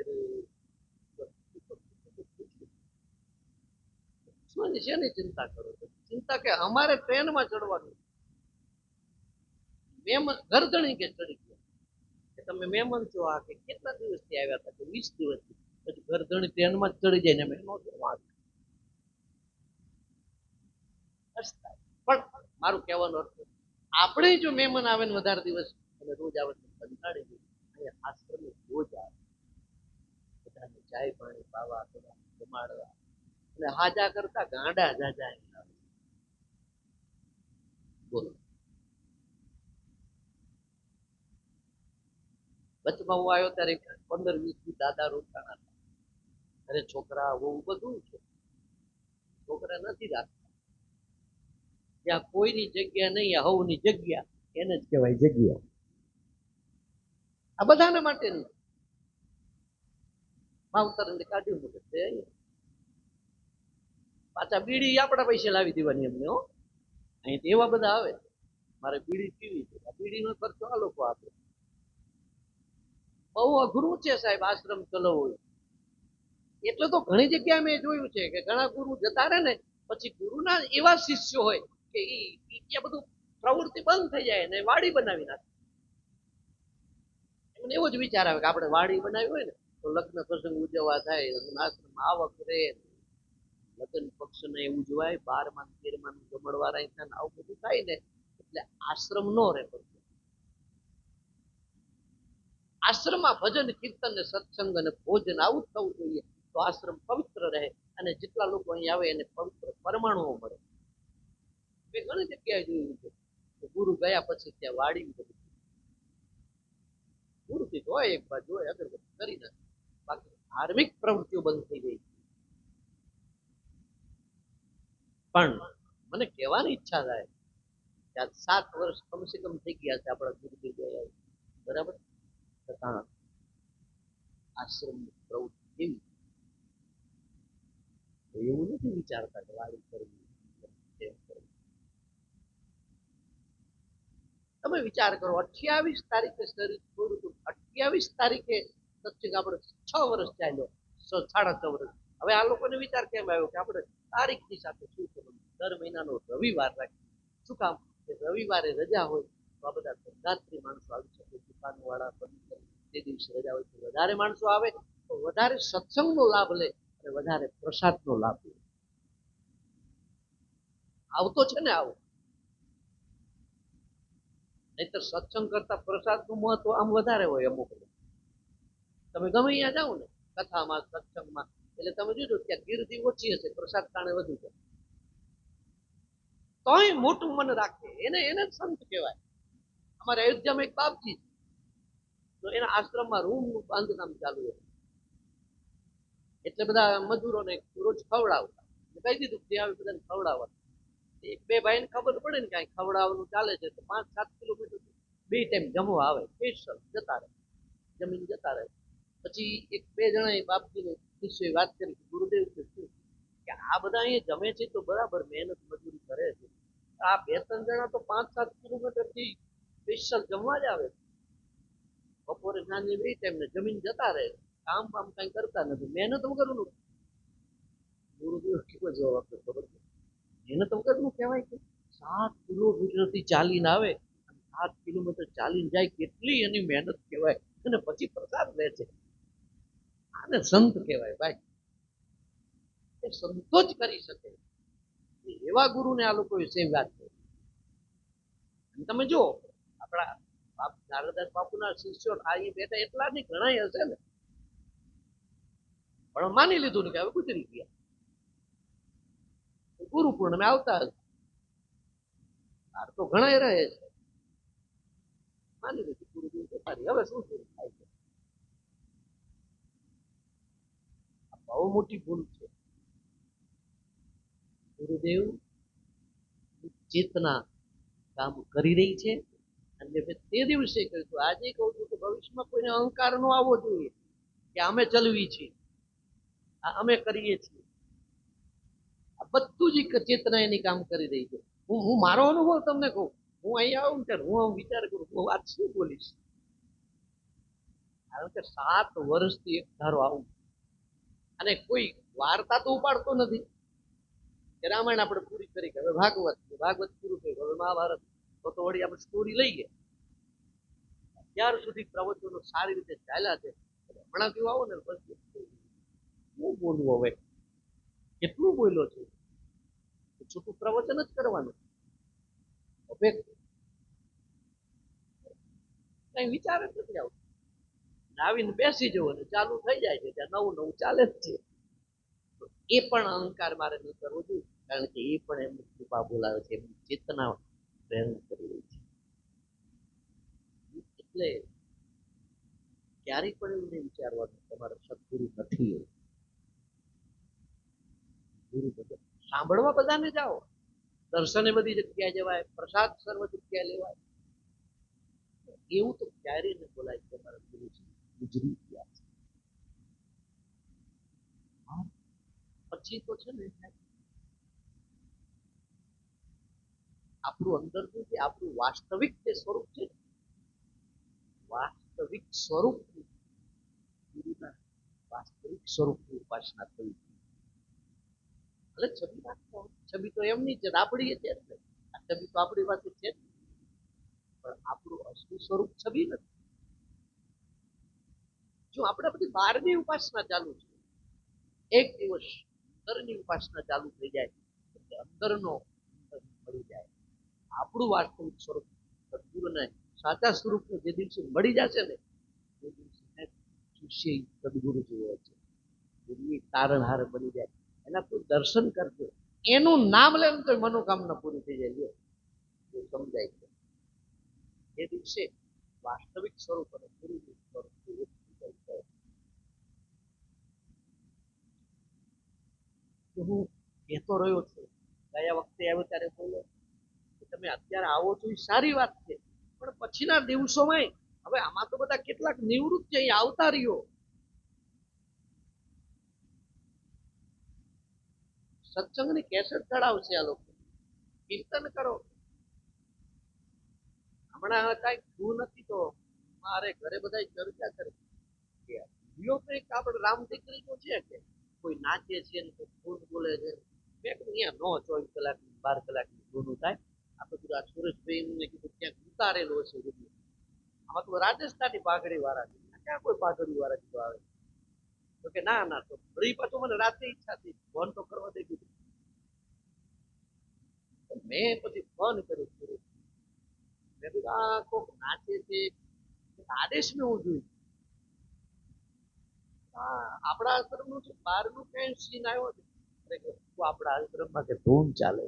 શેની ચિંતા કરો છો? ચિંતા કે અમારે ટ્રેનમાં ચડવાનું. મહેમાન ગરદણી કે ચડી ગયા. કે તમે મહેમાન છો આ કે કેટલા દિવસથી આવ્યા હતા? કે 20 દિવસથી. પછી ગરદણી ટ્રેનમાં જ ચડી જાય ને મેં નહોતો વાત. પણ મારું કહેવાનો અર્થ, આપણે જો મહેમાન આવે ને વધારે દિવસ અને રોજ આવે કંટાળી ગયું. અહીંયા આશ્રમે રોજ આવે, બધાને ચાય પાણી પાવા, બધાને જમાડવા, અને હાજા કરતા ગાંડા જાજા આવે. બોલો. વચમાં હું આવ્યો ત્યારે 15-20 દાદા રોકાણા હતા. અરે છોકરા બહુ બધું છે, છોકરા નથી રાખતા. જ્યાં કોઈની જગ્યા નહીં, હવની જગ્યા એને જ કહેવાય જગ્યા. આ બધાને માટેની માવતર કાઢ્યું મૂકે. પાછા બીડી આપણા પૈસે લાવી દેવાની એમને. હો, અહીં એવા બધા આવે, મારે બીડી પીવી છે, બીડીનો ખર્ચો આ લોકો આપે. બહુ અઘરું છે સાહેબ આશ્રમ ચલાવવો. એટલે તો ઘણી જગ્યાએ મેં જોયું છે કે ઘણા ગુરુ જતા રહે ને, પછી ગુરુના એવા શિષ્યો હોય કે એ બધું પ્રવૃત્તિ બંધ થઈ જાય ને વાડી બનાવી નાખે. એમને એવો જ વિચાર આવે કે આપણે વાડી બનાવી હોય ને તો લગ્ન પ્રસંગ ઉજવવા થાય, આશ્રમમાં આવક રહે, લગ્ન પક્ષ ને ઉજવાય, 12માં 13માં જમણવાર થાય, આવું બધું થાય ને એટલે આશ્રમ નો રહે. આશ્રમમાં ભજન કીર્તન ને સત્સંગ અને ભોજન આવું જ થવું જોઈએ, તો આશ્રમ પવિત્ર રહે અને જેટલા લોકો અહીં આવે એને પવિત્ર પરમાણુઓ મળે. મેં ઘણી જગ્યાએ જોયું છે કે ગુરુ ગયા પછી ત્યાં વાડી પૂરતી હોય, એક બાજુ હોય અગરબત્તી કરી નાખે, બાકી ધાર્મિક પ્રવૃત્તિઓ બંધ થઈ ગઈ. પણ મને કહેવાની ઈચ્છા થાય કે આ 7 વર્ષ કમસે કમ થઈ ગયા છે આપણા ગુરુજી ગયા, બરાબર? છતાં આશ્રમની પ્રવૃત્તિ કેવી? એવું નથી વિચારતા કે વાડી કરવી. તમે વિચાર કરો, 28 તારીખે શરીર છોડ્યું હતું, 28 તારીખે સત્સંગ આપણે 6 વર્ષ ચાલ્યો, 6.5 વર્ષ. હવે આ લોકોને વિચાર કેમ આવ્યો કે આપણે તારીખની સાથે શું કરવું? દર મહિનાનો રવિવાર રાખીએ. શું કામ? કે રવિવારે રજા હોય તો આ બધા ધંધાત્રી માણસો આવી શકે, દુકાનવાળા તે દિવસે રજા હોય તો વધારે માણસો આવે, તો વધારે સત્સંગનો લાભ લે અને વધારે પ્રસાદનો લાભ લે. આવતો છે ને આવું. નહીતર સત્સંગ કરતા પ્રસાદનું મહત્વ આમ વધારે હોય અમુક. તમે ગમે અહીંયા જાઓ ને કથામાં, સત્સંગમાં, એટલે તમે જોજો ત્યાં ગીર્દી ઓછી હશે, પ્રસાદ કારણે વધુ છે. તોય મોટું મન રાખે એને એને જ સંત કહેવાય. અમારે અયોધ્યામાં એક બાપજી, તો એના આશ્રમમાં રૂમનું બાંધકામ ચાલુ હતું, એટલે બધા મજૂરોને રોજ ખવડાવતા. કહી દીધું ત્યાં આવી બધાને ખવડાવવા. એક બે ભાઈને ખબર પડે ને કઈ ખવડાવવાનું ચાલે છે તો 5-7 કિલોમીટર 2 ટાઈમ જમવા આવે, સ્પેશિયલ જતા રહે, જમીન જતા રહે. પછી એક બે જણા બાપજીને શિષ્યોએ વાત કરી કે ગુરુદેવ કે શું કે આ બધા અહીંયા જમે છે તો બરાબર મહેનત મજૂરી કરે છે, આ બે ત્રણ જણા તો 5-7 કિલોમીટર થી સ્પેશિયલ જમવા જ આવે છે. બપોરે સાંજે બે ટાઈમ ને જમીન જતા રહે, કામ કામ કઈ કરતા નથી, મહેનત વગરનું. ગુરુદેવ કેવો જવાબ આપ્યો ખબર છે? મહેનત વગરનું કહેવાય કે 7 કિલોમીટર થી ચાલીને આવે, 7 કિલોમીટર ચાલીને જાય, કેટલી એની મહેનત કહેવાય, અને પછી પ્રસાદ લે છે. આને સંત કહેવાય ભાઈ. એ સંતો જ કરી શકે, એવા ગુરુને આ લોકોએ સેવ્યા છે. તમે જો આપણા નારદાસ બાપુના શિષ્યો અહીં બેઠા એટલા નહીં, ઘણા હશે ને, પણ માની લીધું ને કે હવે ગુજરી ગયા, ગુરુ પૂર્ણિમે આવતા હશે, તો ઘણા રહે છે, માની લીધું ગુરુદેવ જતા રહે. હવે શું થાય છે? બહુ મોટી ભૂલ છે. ગુરુદેવ ચેતના કામ કરી રહી છે, અને તે દિવસે કહ્યું, આજે કહું છું કે ભવિષ્યમાં કોઈને અહંકાર નો આવવો જોઈએ કે અમે ચલવી છીએ, અમે કરીએ છીએ. આ બધું જ ચેતના એની કામ કરી રહી છે. હું મારો અનુભવ તમને કહું, હું અહીંયા આવું ને હું આમ વિચાર કરું, હું વાત શું બોલીશ, કારણ કે 7 વર્ષથી એક ધારો આવું, અને કોઈ વાર્તા તો ઉપાડતો નથી કે રામાયણ આપણે પૂરી કરી, હવે ભાગવત પૂરું થયું, હવે મહાભારત, તો વળી આપણે સ્ટોરી લઈએ. અત્યાર સુધી પ્રવચનો સારી રીતે ચાલ્યા છે, હમણાં કેવું આવો ને બસ શું બોલવું, હવે કેટલું બોલ્યો છે, છૂટું પ્રવચન જ કરવાનું, કઈ વિચાર જ નથી આવતો. આવીને બેસી જવું અને ચાલુ થઈ જાય છે, ત્યાં નવું નવું ચાલે જ છે. એ પણ અહંકાર મારે નહીં કરવો જોઈએ, કારણ કે એ પણ એમની કૃપા બોલાવે છે, એમની ચેતના પ્રેરણ કરી રહી છે. એટલે ક્યારેય પણ એવું નહીં વિચારવાનું તમારા સદગુરુ નથી. ગુરુ બધા સાંભળવા બધાને જાઓ, દર્શને બધી જગ્યાએ જવાય, પ્રસાદ સર્વ જગ્યાએ લેવાય, એવું તો ક્યારેય ન બોલાય કે મારા ગુરુજી ગુજરી ગયા છે. પછી તો છે ને આપણું અંદરનું જે આપણું વાસ્તવિક જે સ્વરૂપ છે, વાસ્તવિક સ્વરૂપ ગુરુના વાસ્તવિક સ્વરૂપની ઉપાસના થવી. એટલે છબી રાખતા, છબી તો એમની છે, આપણી છે, આ છબી તો આપણી પાસે છે, પણ આપણું અસલી સ્વરૂપ છબી નથી. જો આપણે બધી બહારની ઉપાસના ચાલુ છે, એક દિવસ અંદરની ઉપાસના ચાલુ થઈ જાય, અંદરનો મળી જાય, આપણું વાસ્તવિક સ્વરૂપ સદગુરુને સાચા સ્વરૂપને જે દિવસે મળી જશે ને, એ દિવસે શિષ્ય સદગુરુ જેવો છે, તારણહાર બની જાય. એના કોઈ દર્શન કરજો, એનું નામ લે તો મનોકામના પૂરી થઈ જાય, સમજાય છે. એ દિવસે વાસ્તવિક સ્વરૂપ અને ગુરુનું સ્વરૂપ હું કહેતો રહ્યો છું, ગયા વખતે આવ્યો ત્યારે બોલ્યો કે તમે અત્યારે આવો છો એ સારી વાત છે, પણ પછીના દિવસોમાં હવે આમાં તો બધા કેટલાક નિવૃત્ત છે, એ આવતા રહ્યો, સત્સંગની કેસેટ ચડાવશે આ લોકો, કીર્તન કરો. હમણાં કઈ થયું નથી તો મારે ઘરે બધા ચર્ચા કરી કે આપણે રામ દીકરીનું છે કે કોઈ નાચે છે ને કોઈ ફૂલ બોલે છે, મેં કીધું અહીંયા નો 24 કલાક 12 કલાકની ગુનું થાય. આપણે કીધું આ સુરેશભાઈ કીધું ક્યાંક ઉતારેલો છે, આમાં તો રાજસ્થાની પાઘડી વાળા છે, ક્યાં કોઈ પાઘડી વાળા કીધું આવે, તો કે ના ના, તો ફરી પાછું મને રાતે ઈચ્છા થઈ ફોન તો કરવા દે કીધું. મેં પછી ફોન કર્યો, મેં કીધું આ કોક નાચે છે, આદેશ મેં હું જોયું, આપણા આશ્રમનું છે, બહારનું કઈ સીન આવ્યો છે, આપણા આશ્રમમાં કે ધૂન ચાલે,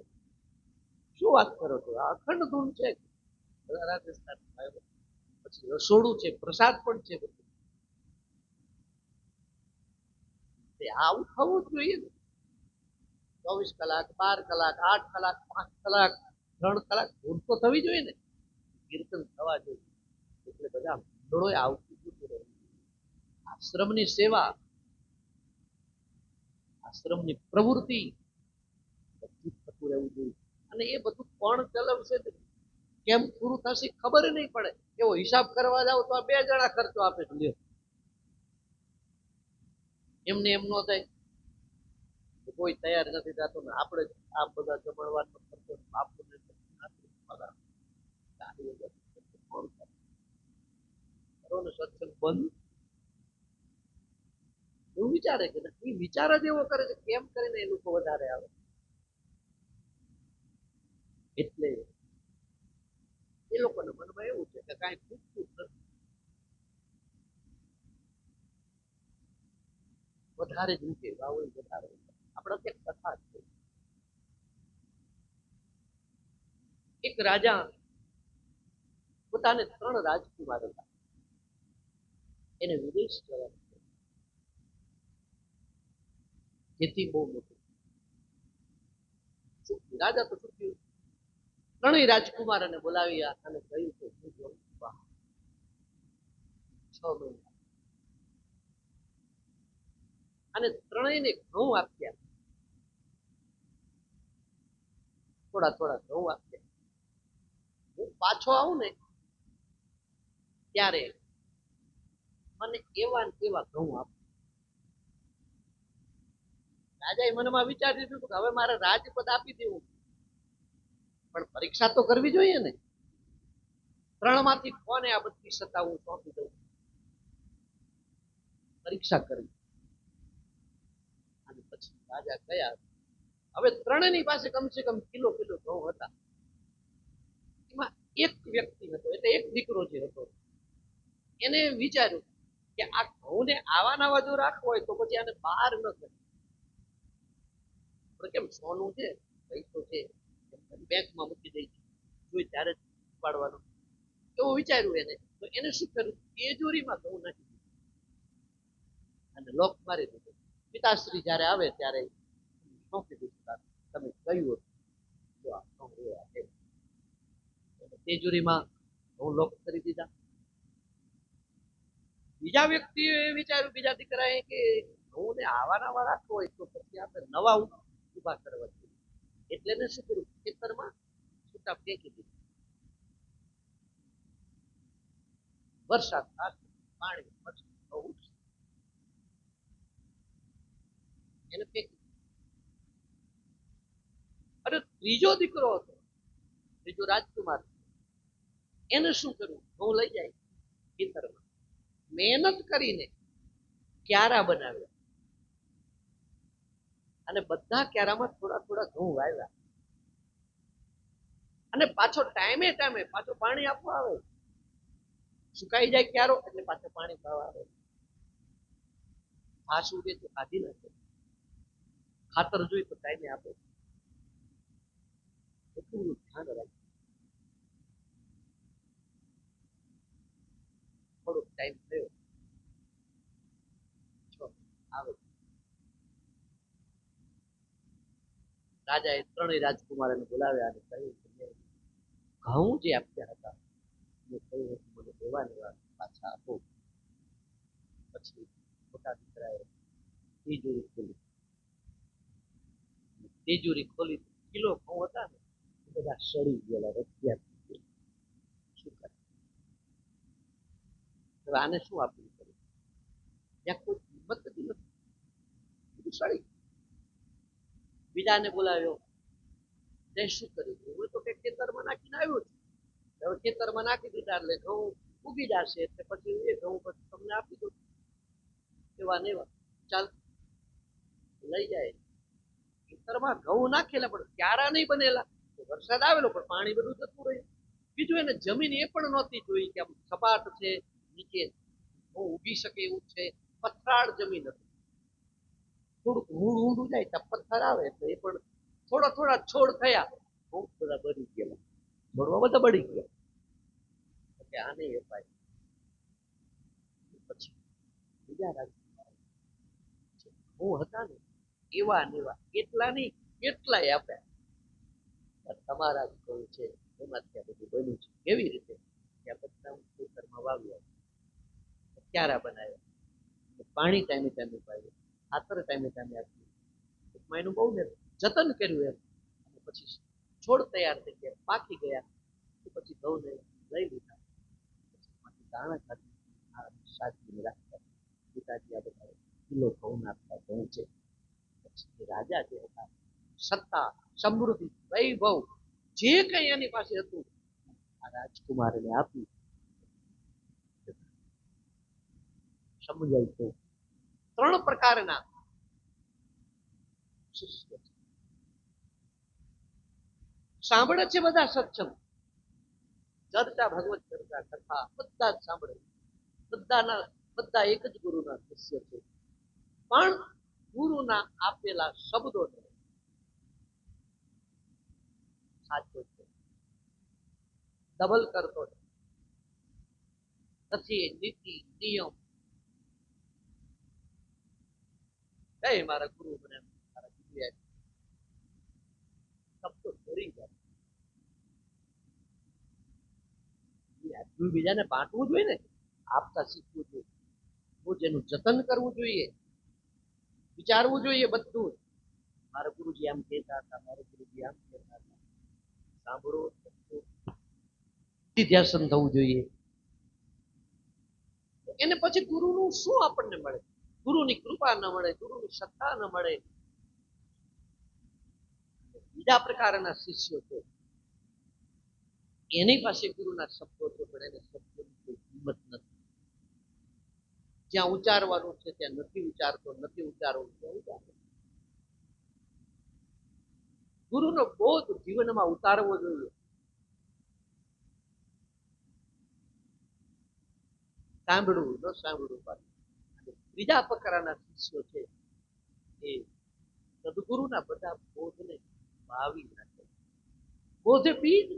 શું વાત કરો છો, અખંડ ધૂન છે, રાજસ્થાન પછી રસોડું છે, પ્રસાદ પણ છે, બધું આવું થવું જ જોઈએ ને. 24 કલાક 12 કલાક 8 કલાક 5 કલાક 3 કલાક ધૂન તો થવી જોઈએ ને, કીર્તન થવા જોઈએ, એટલે બધા મંડળોએ આવતું. આ આશ્રમની સેવા, આશ્રમની પ્રવૃત્તિ બધું થતું રહેવું જોઈએ. અને એ બધું કોણ ચલાવશે, કેમ પૂરું થશે ખબર નહીં પડે. એવો હિસાબ કરવા જાવ તો આ 2 જણા ખર્ચો આપે છે, લ્યો. એમને એમ ન થાય, કોઈ તૈયાર નથી થતો ને આપણે આ બધા જમણવાનો ખર્ચો આપણને સત્સંગ બંધ એવું વિચારે કે એ વિચાર જ એવો કરે છે, કેમ કરીને એ લોકો વધારે આવે. એટલે એ લોકોના મનમાં એવું છે કે કાંઈ ખૂટતું નથી, વધારે જ રૂપે વાવડી વધારે. આપણે એક કથા છે, એક રાજા પોતાને 3 રાજકુમાર હતા. એને વિદેશ જવાનું, જેથી બહુ મોટું રાજા તો ચૂક્યું. 3 રાજકુમારને બોલાવ્યા અને કહ્યું કે 6 મહિના, અને 3ને ઘઉં આપ્યા, થોડા થોડા ઘઉં આપ્યા. હું પાછો આવું ને ત્યારે મને એવા ને એવા ઘઉં આપ. રાજાએ મનમાં વિચારી દીધું કે હવે મારે રાજપદ આપી દેવું, પણ પરીક્ષા તો કરવી જોઈએ ને. 3માંથી કોને આ બધી સત્તા હું સોંપી દઉં, પરીક્ષા કરવી. અને પછી રાજા ગયા. હવે 3ની પાસે કમસે કમ કિલો ઘઉં હતા. એમાં એક વ્યક્તિ હતો, એટલે એક દીકરો જે હતો, એને વિચાર્યું કે આ ઘઉંને આવા નવા જો રાખવો હોય તો પછી આને બહાર ન કરે. કેમ સોનું છે, પૈસો છે, બેંકમાં મૂકી દઈ, જોઈ ત્યારે જ ઉપાડવાનો, એવું વિચાર્યું એને. તો એને શું કર્યું, તિજોરીમાં ઘઉં નાખી દીધું અને લોક મારી દીધું. પિતાશ્રી જયારે આવે ત્યારે સોંપી દીધું, તમે કહ્યું તો આ ઘઉં એવા છે. તિજોરીમાં ઘઉં લોક કરી દીધા. બીજા વ્યક્તિએ વિચાર્યું, બીજા દીકરાએ કે ઘઉં ને આવા નવા રાખવો હોય તો પછી આપણે નવા ઉભા કરવા જોઈએ. એટલે ને શું કર્યું, ખેતરમાં છૂટા ફેંકી દીધું. વરસાદ થશે, પાણી પડશે, એને ફેંકી. અને ત્રીજો દીકરો હતો, ત્રીજો રાજકુમાર, એને શું કર્યું, ઘઉં લઈ જાય ખેતરમાં, મહેનત કરીને ક્યારા બનાવ્યા અને બધા ક્યારામાં થોડા થોડા ઘઉં વાવ્યા. અને પાછો ટાઈમે પાછો પાણી આપવા આવે. સુકાઈ જાય ક્યારો એટલે પાછું પાણી પાવા આવે. ઘાસ ઉગે તો કાઢી નાખે, ખાતર જોઈ તો ટાઈમે આપે. એટલું ધ્યાન રાખે. થોડોક ટાઈમ થયો, આવે. રાજાએ 3 રાજકુમારોને બોલાવ્યા અને કહ્યું ઘઉં જે આપ્યા હતા મેં કહ્યું મને એવા ને એવા પાછા આપો. પછી મોટા દીકરાએ તિજોરી ખોલી. તિજોરી ખોલી, કિલો ઘઉં હતા ને એ બધા સડી ગયેલા, રખિયા થઈ ગયેલા. શું કરે, હવે આને શું આપવું પડે, ત્યાં કોઈ કિંમત નથી, બધું સડી. બીજાને બોલાવ્યો, તે શું કર્યું, હું તો કે ખેતરમાં નાખીને આવ્યો છું. હવે ખેતરમાં નાખી દીધા એટલે ઘઉં ઉગી જશે, એટલે પછી એ ઘઉં પછી તમને આપી દઉં. એવા ને એવા ચાલ લઈ જાય. ખેતરમાં ઘઉં નાખેલા પણ ક્યારા નહીં બનેલા. વરસાદ આવેલો પણ પાણી બધું જતું રહ્યું. બીજું એને જમીન એ પણ નહોતી જોઈ કે આમ સપાટ છે, નીચે ઘઉં ઉગી શકે એવું છે. પથરાળ જમીન હતી. થોડુંક ઊંડું જાય ત્યાં પથ્થર આવે તો એ પણ થોડા થોડા છોડ થયા, બહુ બધા બળી ગયેલા, છોડવા બધા બળી ગયા. એટલે આને અપાય. પછી બીજા રાજ્યમાં હું હતા ને એવા ને એવા એટલા નહીં કેટલાય આપ્યા. તમારા જ કોઈ છે એમાં ત્યાં બધું બન્યું છે. કેવી રીતે, ત્યાં બધા ખેતરમાં વાવ્યા, ક્યારા બનાવ્યા, પાણી ટાઈમે ટાઈમે પાયું, ખાતર ટાઈમે ટાઈમે આપ્યું, ટૂંકમાં એનું બહુ મેં જતન કર્યું એમ. અને પછી છોડ તૈયાર થઈ ગયા, પાકી ગયા, પછી ઘઉંને લઈ લીધા, પછી દાણા કાઢી સાચવીને રાખ્યા. પિતાજી આ બધા કિલો ઘઉં નાખતા, ઘઉં છે. પછી રાજા જે હતા, સત્તા, સમૃદ્ધિ, વૈભવ, જે કઈ એની પાસે હતું આ રાજકુમારને આપ્યું. સમજાય તો 3 પ્રકારના શિષ્ય છે. સાંભળે છે બધા સત્સંગ, ચર્ચા, ભગવત ચર્ચા, કથા બધા જ સાંભળે, બધા એક જ ગુરુના શિષ્ય છે. પણ ગુરુના આપેલા શબ્દો સાચો છે, ડબલ કરતો નથી. નીતિ નિયમ કઈ મારા ગુરુ મને મારા ગુરુએ શબ્દો ધરી જાય. આટલું બીજાને બાંટવું જોઈએ ને, આપતા શીખવું જોઈએ, હું જેનું જતન કરવું જોઈએ, વિચારવું જોઈએ બધું. મારા ગુરુજી આમ કહેતા હતા, મારા ગુરુજી આમ કહેતા હતા, સાંભળો, ધ્યાસન થવું જોઈએ. એને પછી ગુરુનું શું આપણને મળે? ગુરુની કૃપા ન મળે, ગુરુની સત્તા ન મળે. બીજા પ્રકારના શિષ્યો છે, એની પાસે ગુરુના શબ્દો છે, પણ એને શબ્દોની કોઈ કિંમત નથી. જ્યાં ઉચ્ચારવાનું છે ત્યાં નથી ઉચ્ચારતો, નથી ઉચ્ચારવું ત્યાં ઉચ્ચારે. ગુરુનો બોધ જીવનમાં ઉતારવો જોઈએ. સાંભળવું ન સાંભળવું પાછું. ત્રીજા પ્રકારના શિષ્યો છે એ સદગુરુના બધા બોધને વાવી નાખે. બોધે બીજ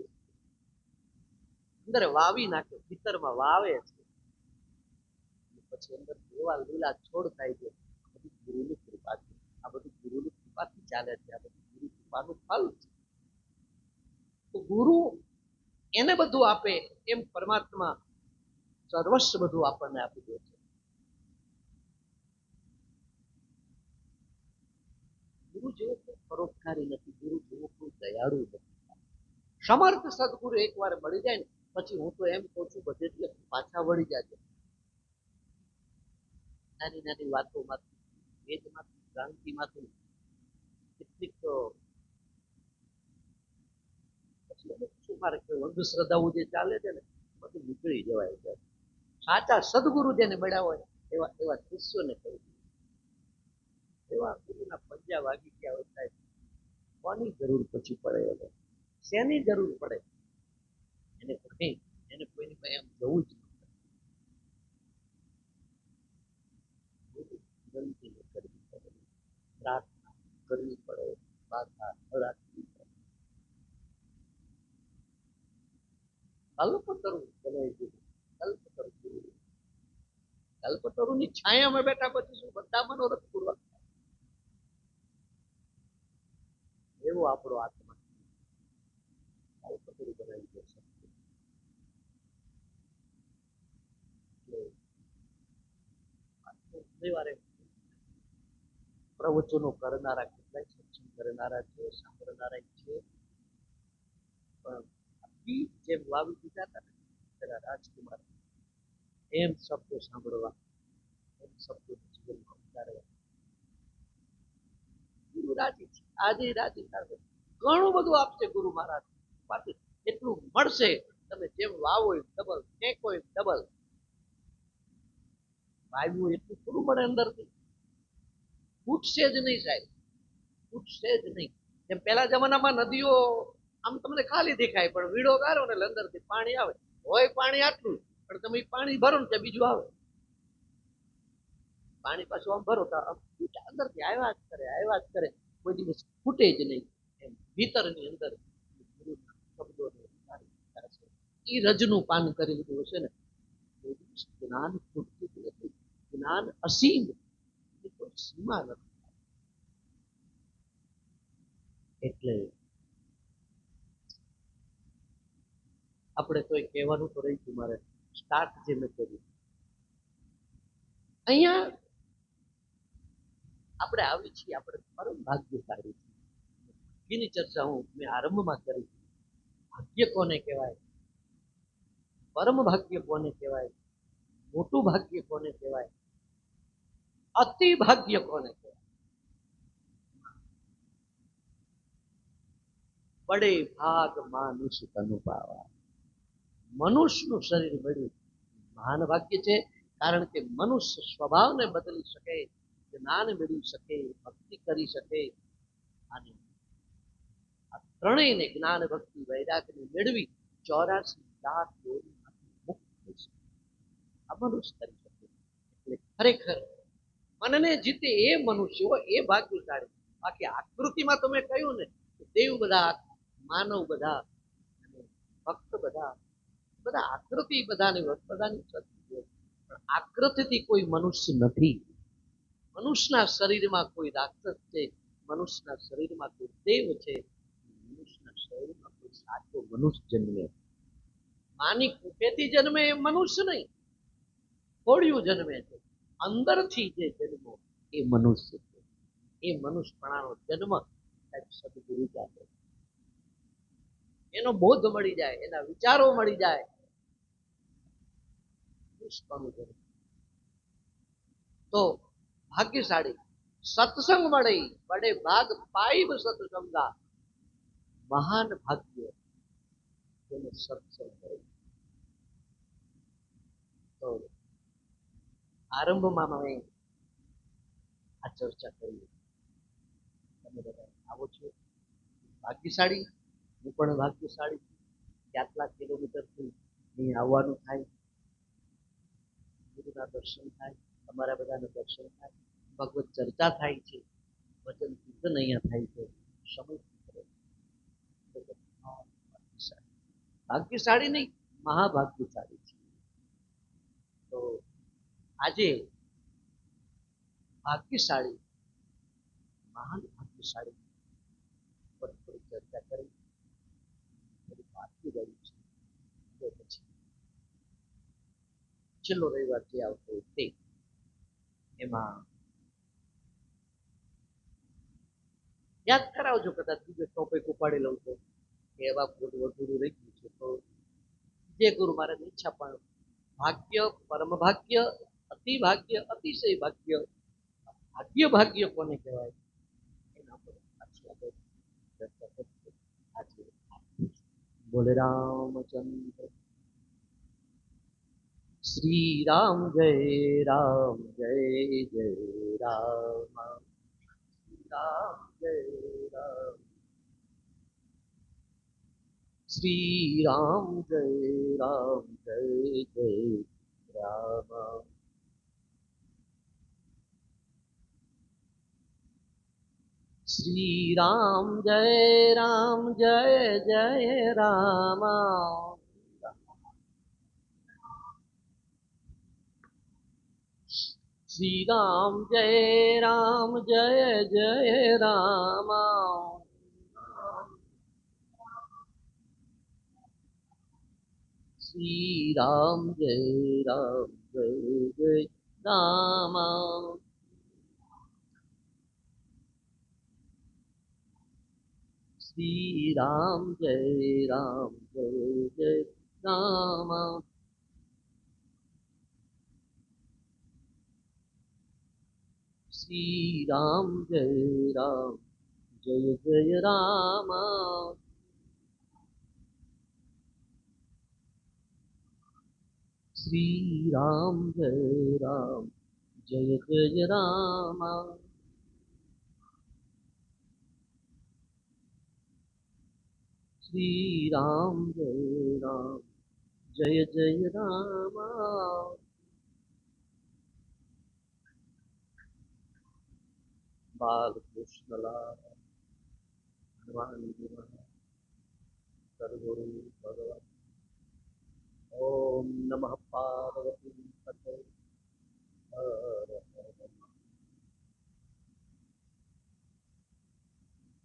અંદર વાવી નાખે, ભીતરમાં વાવે છે, પછી અંદર એવા લીલા છોડ થાય છે. બધી ગુરુની કૃપા છે, આ બધું ગુરુની કૃપાથી ચાલે છે, આ બધું ગુરુ કૃપાનું ફલ છે. તો ગુરુ એને બધું આપે એમ પરમાત્મા સર્વસ્વ બધું આપણને આપી દે છે. ગુરુ જેવો કોઈ પરોપકારી નથી, ગુરુ જેવો કોઈ દયાળુ નથી. સમર્થ સદગુરુ એકવાર મળી જાય ને પછી હું તો એમ કહું છું બધે પાછા વળી જાય. નાની નાની વાતોમાંથી, વેદમાંથી, ક્રાંતિમાંથી કેટલીક શું મારે કેવું, અંધશ્રદ્ધાઓ જે ચાલે છે ને બધું નીકળી જવાય છે. સાચા સદગુરુ જેને મળ્યા હોય એવા એવા શિષ્યોને કહ્યું, એવા ગુરુના પંજા વાગી ગયા હોય સાહેબ, કોની જરૂર પછી પડે? હવે શેની જરૂર પડે? એને કોઈની પાસે એમ જવું જ વિનંતી કરવી પડે, પ્રાર્થના કરવી પડે, બાધા રાખવી પડે. કલ્પતરુ બનાવી દીધું, કલ્પતરુ. કલ્પતરુની છાયામાં બેઠા પછી શું બધા મનોરથ પૂર્વક એવો આપણો આત્મા કલ્પતરુ બનાવી દે છે. પ્રવચનો કરનારા કેટલાય સત્સંગ કરનારા છે, સાંભળનારા છે, પણ જેમ વાવી દીધા હતા ને પેલા રાજકુમાર, એમ શબ્દો સાંભળવા, એમ શબ્દો જીવનમાં ઉતારવા. ગુરુ રાજી છે, આજે રાજી થશે. ઘણું બધું આપશે ગુરુ મહારાજ પાછું, એટલું મળશે. તમે જેમ વાવો એમ ડબલ, ફેંકો એમ ડબલ. વાવ્યું એટલું થોડું મળે અંદરથી, ફૂટશે જ નહીં સાહેબ, ફૂટશે જ નહીં. જેમ પેલા જમાનામાં નદીઓ આમ તમને ખાલી દેખાય, પણ વીડો ગાળો ને એટલે અંદરથી પાણી આવે. હોય પાણી આટલું, પણ તમે પાણી ભરો ને ત્યાં બીજું આવે. પાણી પાછું આમ ભરો તો અંદરથી આવ્યા જ કરે, કોઈ દિવસ ફૂટે જ નહીં. એમ ભીતરની અંદર શબ્દો એ રજનું પાન કરી લીધું હશે ને, જ્ઞાન ખૂટતું નથી, જ્ઞાન અસીમ, કોઈ સીમા નથી. એટલે આપણે તો કહેવાનું તો રહી ગયું મારે, સ્ટાર્ટ જે મેં કર્યું અહીંયા આપણે આવી છીએ, આપણે પરમ ભાગ્યશાળી છીએ. એની ચર્ચા મેં આરંભમાં કરી. ભાગ્ય કોને કહેવાય, પરમ ભાગ્ય કોને કહેવાય, મોટું ભાગ્ય કોને કહેવાય, અતિ ભાગ્ય કોને કહેવાય. બડે ભાગ માનુષ તનુ પાવા. મનુષ્યનું શરીર મળ્યું મહાન ભાગ્ય છે. કારણ કે મનુષ્ય સ્વભાવને બદલી શકે, જ્ઞાન મેળવી શકે, ભક્તિ કરી શકે, અને આ ત્રણેયને જ્ઞાન, ભક્તિ, વૈરાગ્ય મેળવી 84 લાખ યોનિમાંથી મુક્ત થઈ શકે. આ મનુષ્ય કરી શકે. એટલે ખરેખર મનને જીતે એ મનુષ્યો એ ભાગ્યશાળી. બાકી આકૃતિમાં તમે કહ્યું ને, દેવ બધા, માનવ બધા, ભક્ત બધા, બધા આકૃતિ બધાની આકૃતિથી કોઈ મનુષ્ય નથી. મનુષ્યના શરીરમાં કોઈ રાક્ષસ છે, મનુષ્યના શરીરમાં કોઈ દેવ છે, મનુષ્યના શરીરમાં કોઈ સાચો મનુષ્ય જન્મે. માની કુપેથી જન્મે એ મનુષ્ય નહીં, કોળિયું જન્મે છે. અંદરથી જે જન્મો એ મનુષ્ય છે. એ મનુષ્યપણાનો જન્મ સદગુરુ આપે, એનો બોધ મળી જાય, એના વિચારો મળી જાય, તો ભાગ્યશાળી. સત્સંગ મળે બડે ભાગ પાઈ સત્સંગા. મહાન ભાગ્ય તેને સત્સંગ મળે. તો આરંભમાં મેં આ ચર્ચા કરી. તમે બધા આવો છો ભાગ્યશાળી, હું પણ ભાગ્યશાળી. કેટલા કિલોમીટરથી અહીં આવવાનું થાય, ગુરુના દર્શન થાય, તમારા બધાના દર્શન થાય, ભગવત ચર્ચા થાય છે, વચન કીર્તન અહીંયા થાય છે. સમય ભાગ્યશાળી નહીં, મહાભાગ્યશાળી છે. તો આજે ભાગ્યશાળી, મહાન ભાગ્યશાળી પર થોડી ચર્ચા કરી. બાકી રહ્યું છે પછી છેલ્લો રવિવાર જે આવતો તે એમાં યાદ કરાવજો. કદાચ બીજો ટોપિક ઉપાડી લઉં તો એવા વધુ રહી ગયું છે તો જે ગુરુ મહારાજની ઈચ્છા. પણ ભાગ્ય, પરમ ભાગ્ય, અતિ ભાગ્ય, અતિશય ભાગ્ય, ભાગ્ય ભાગ્ય કોને કહેવાય એના પર ચર્ચા કરીશું આજે. બોલે રામચંદ્ર. શ્રી રામ જય રામ, જય જય રામ, રામ જય રામ, શ્રી રામ જય રામ, જય જય રામ. શ્રી રામ જય રામ, જય જય રામ. શ્રી રામ જય રામ, જય જય રામ. શ્રી રામ જય રામ, જય જય રામ. શ્રી રામ જય રામ, જય જય રામ. શ્રી રામ જય રામ, જય જય રામ. શ્રી રામ જય રામ, જય જય રામ. શ્રી રામ જય રામ, જય જય રામ. બાલકૃષ્ણલાલ હનુમાન સદગુરુ ભગવાન. ઓમ નમઃ પાર્વતી પતये હર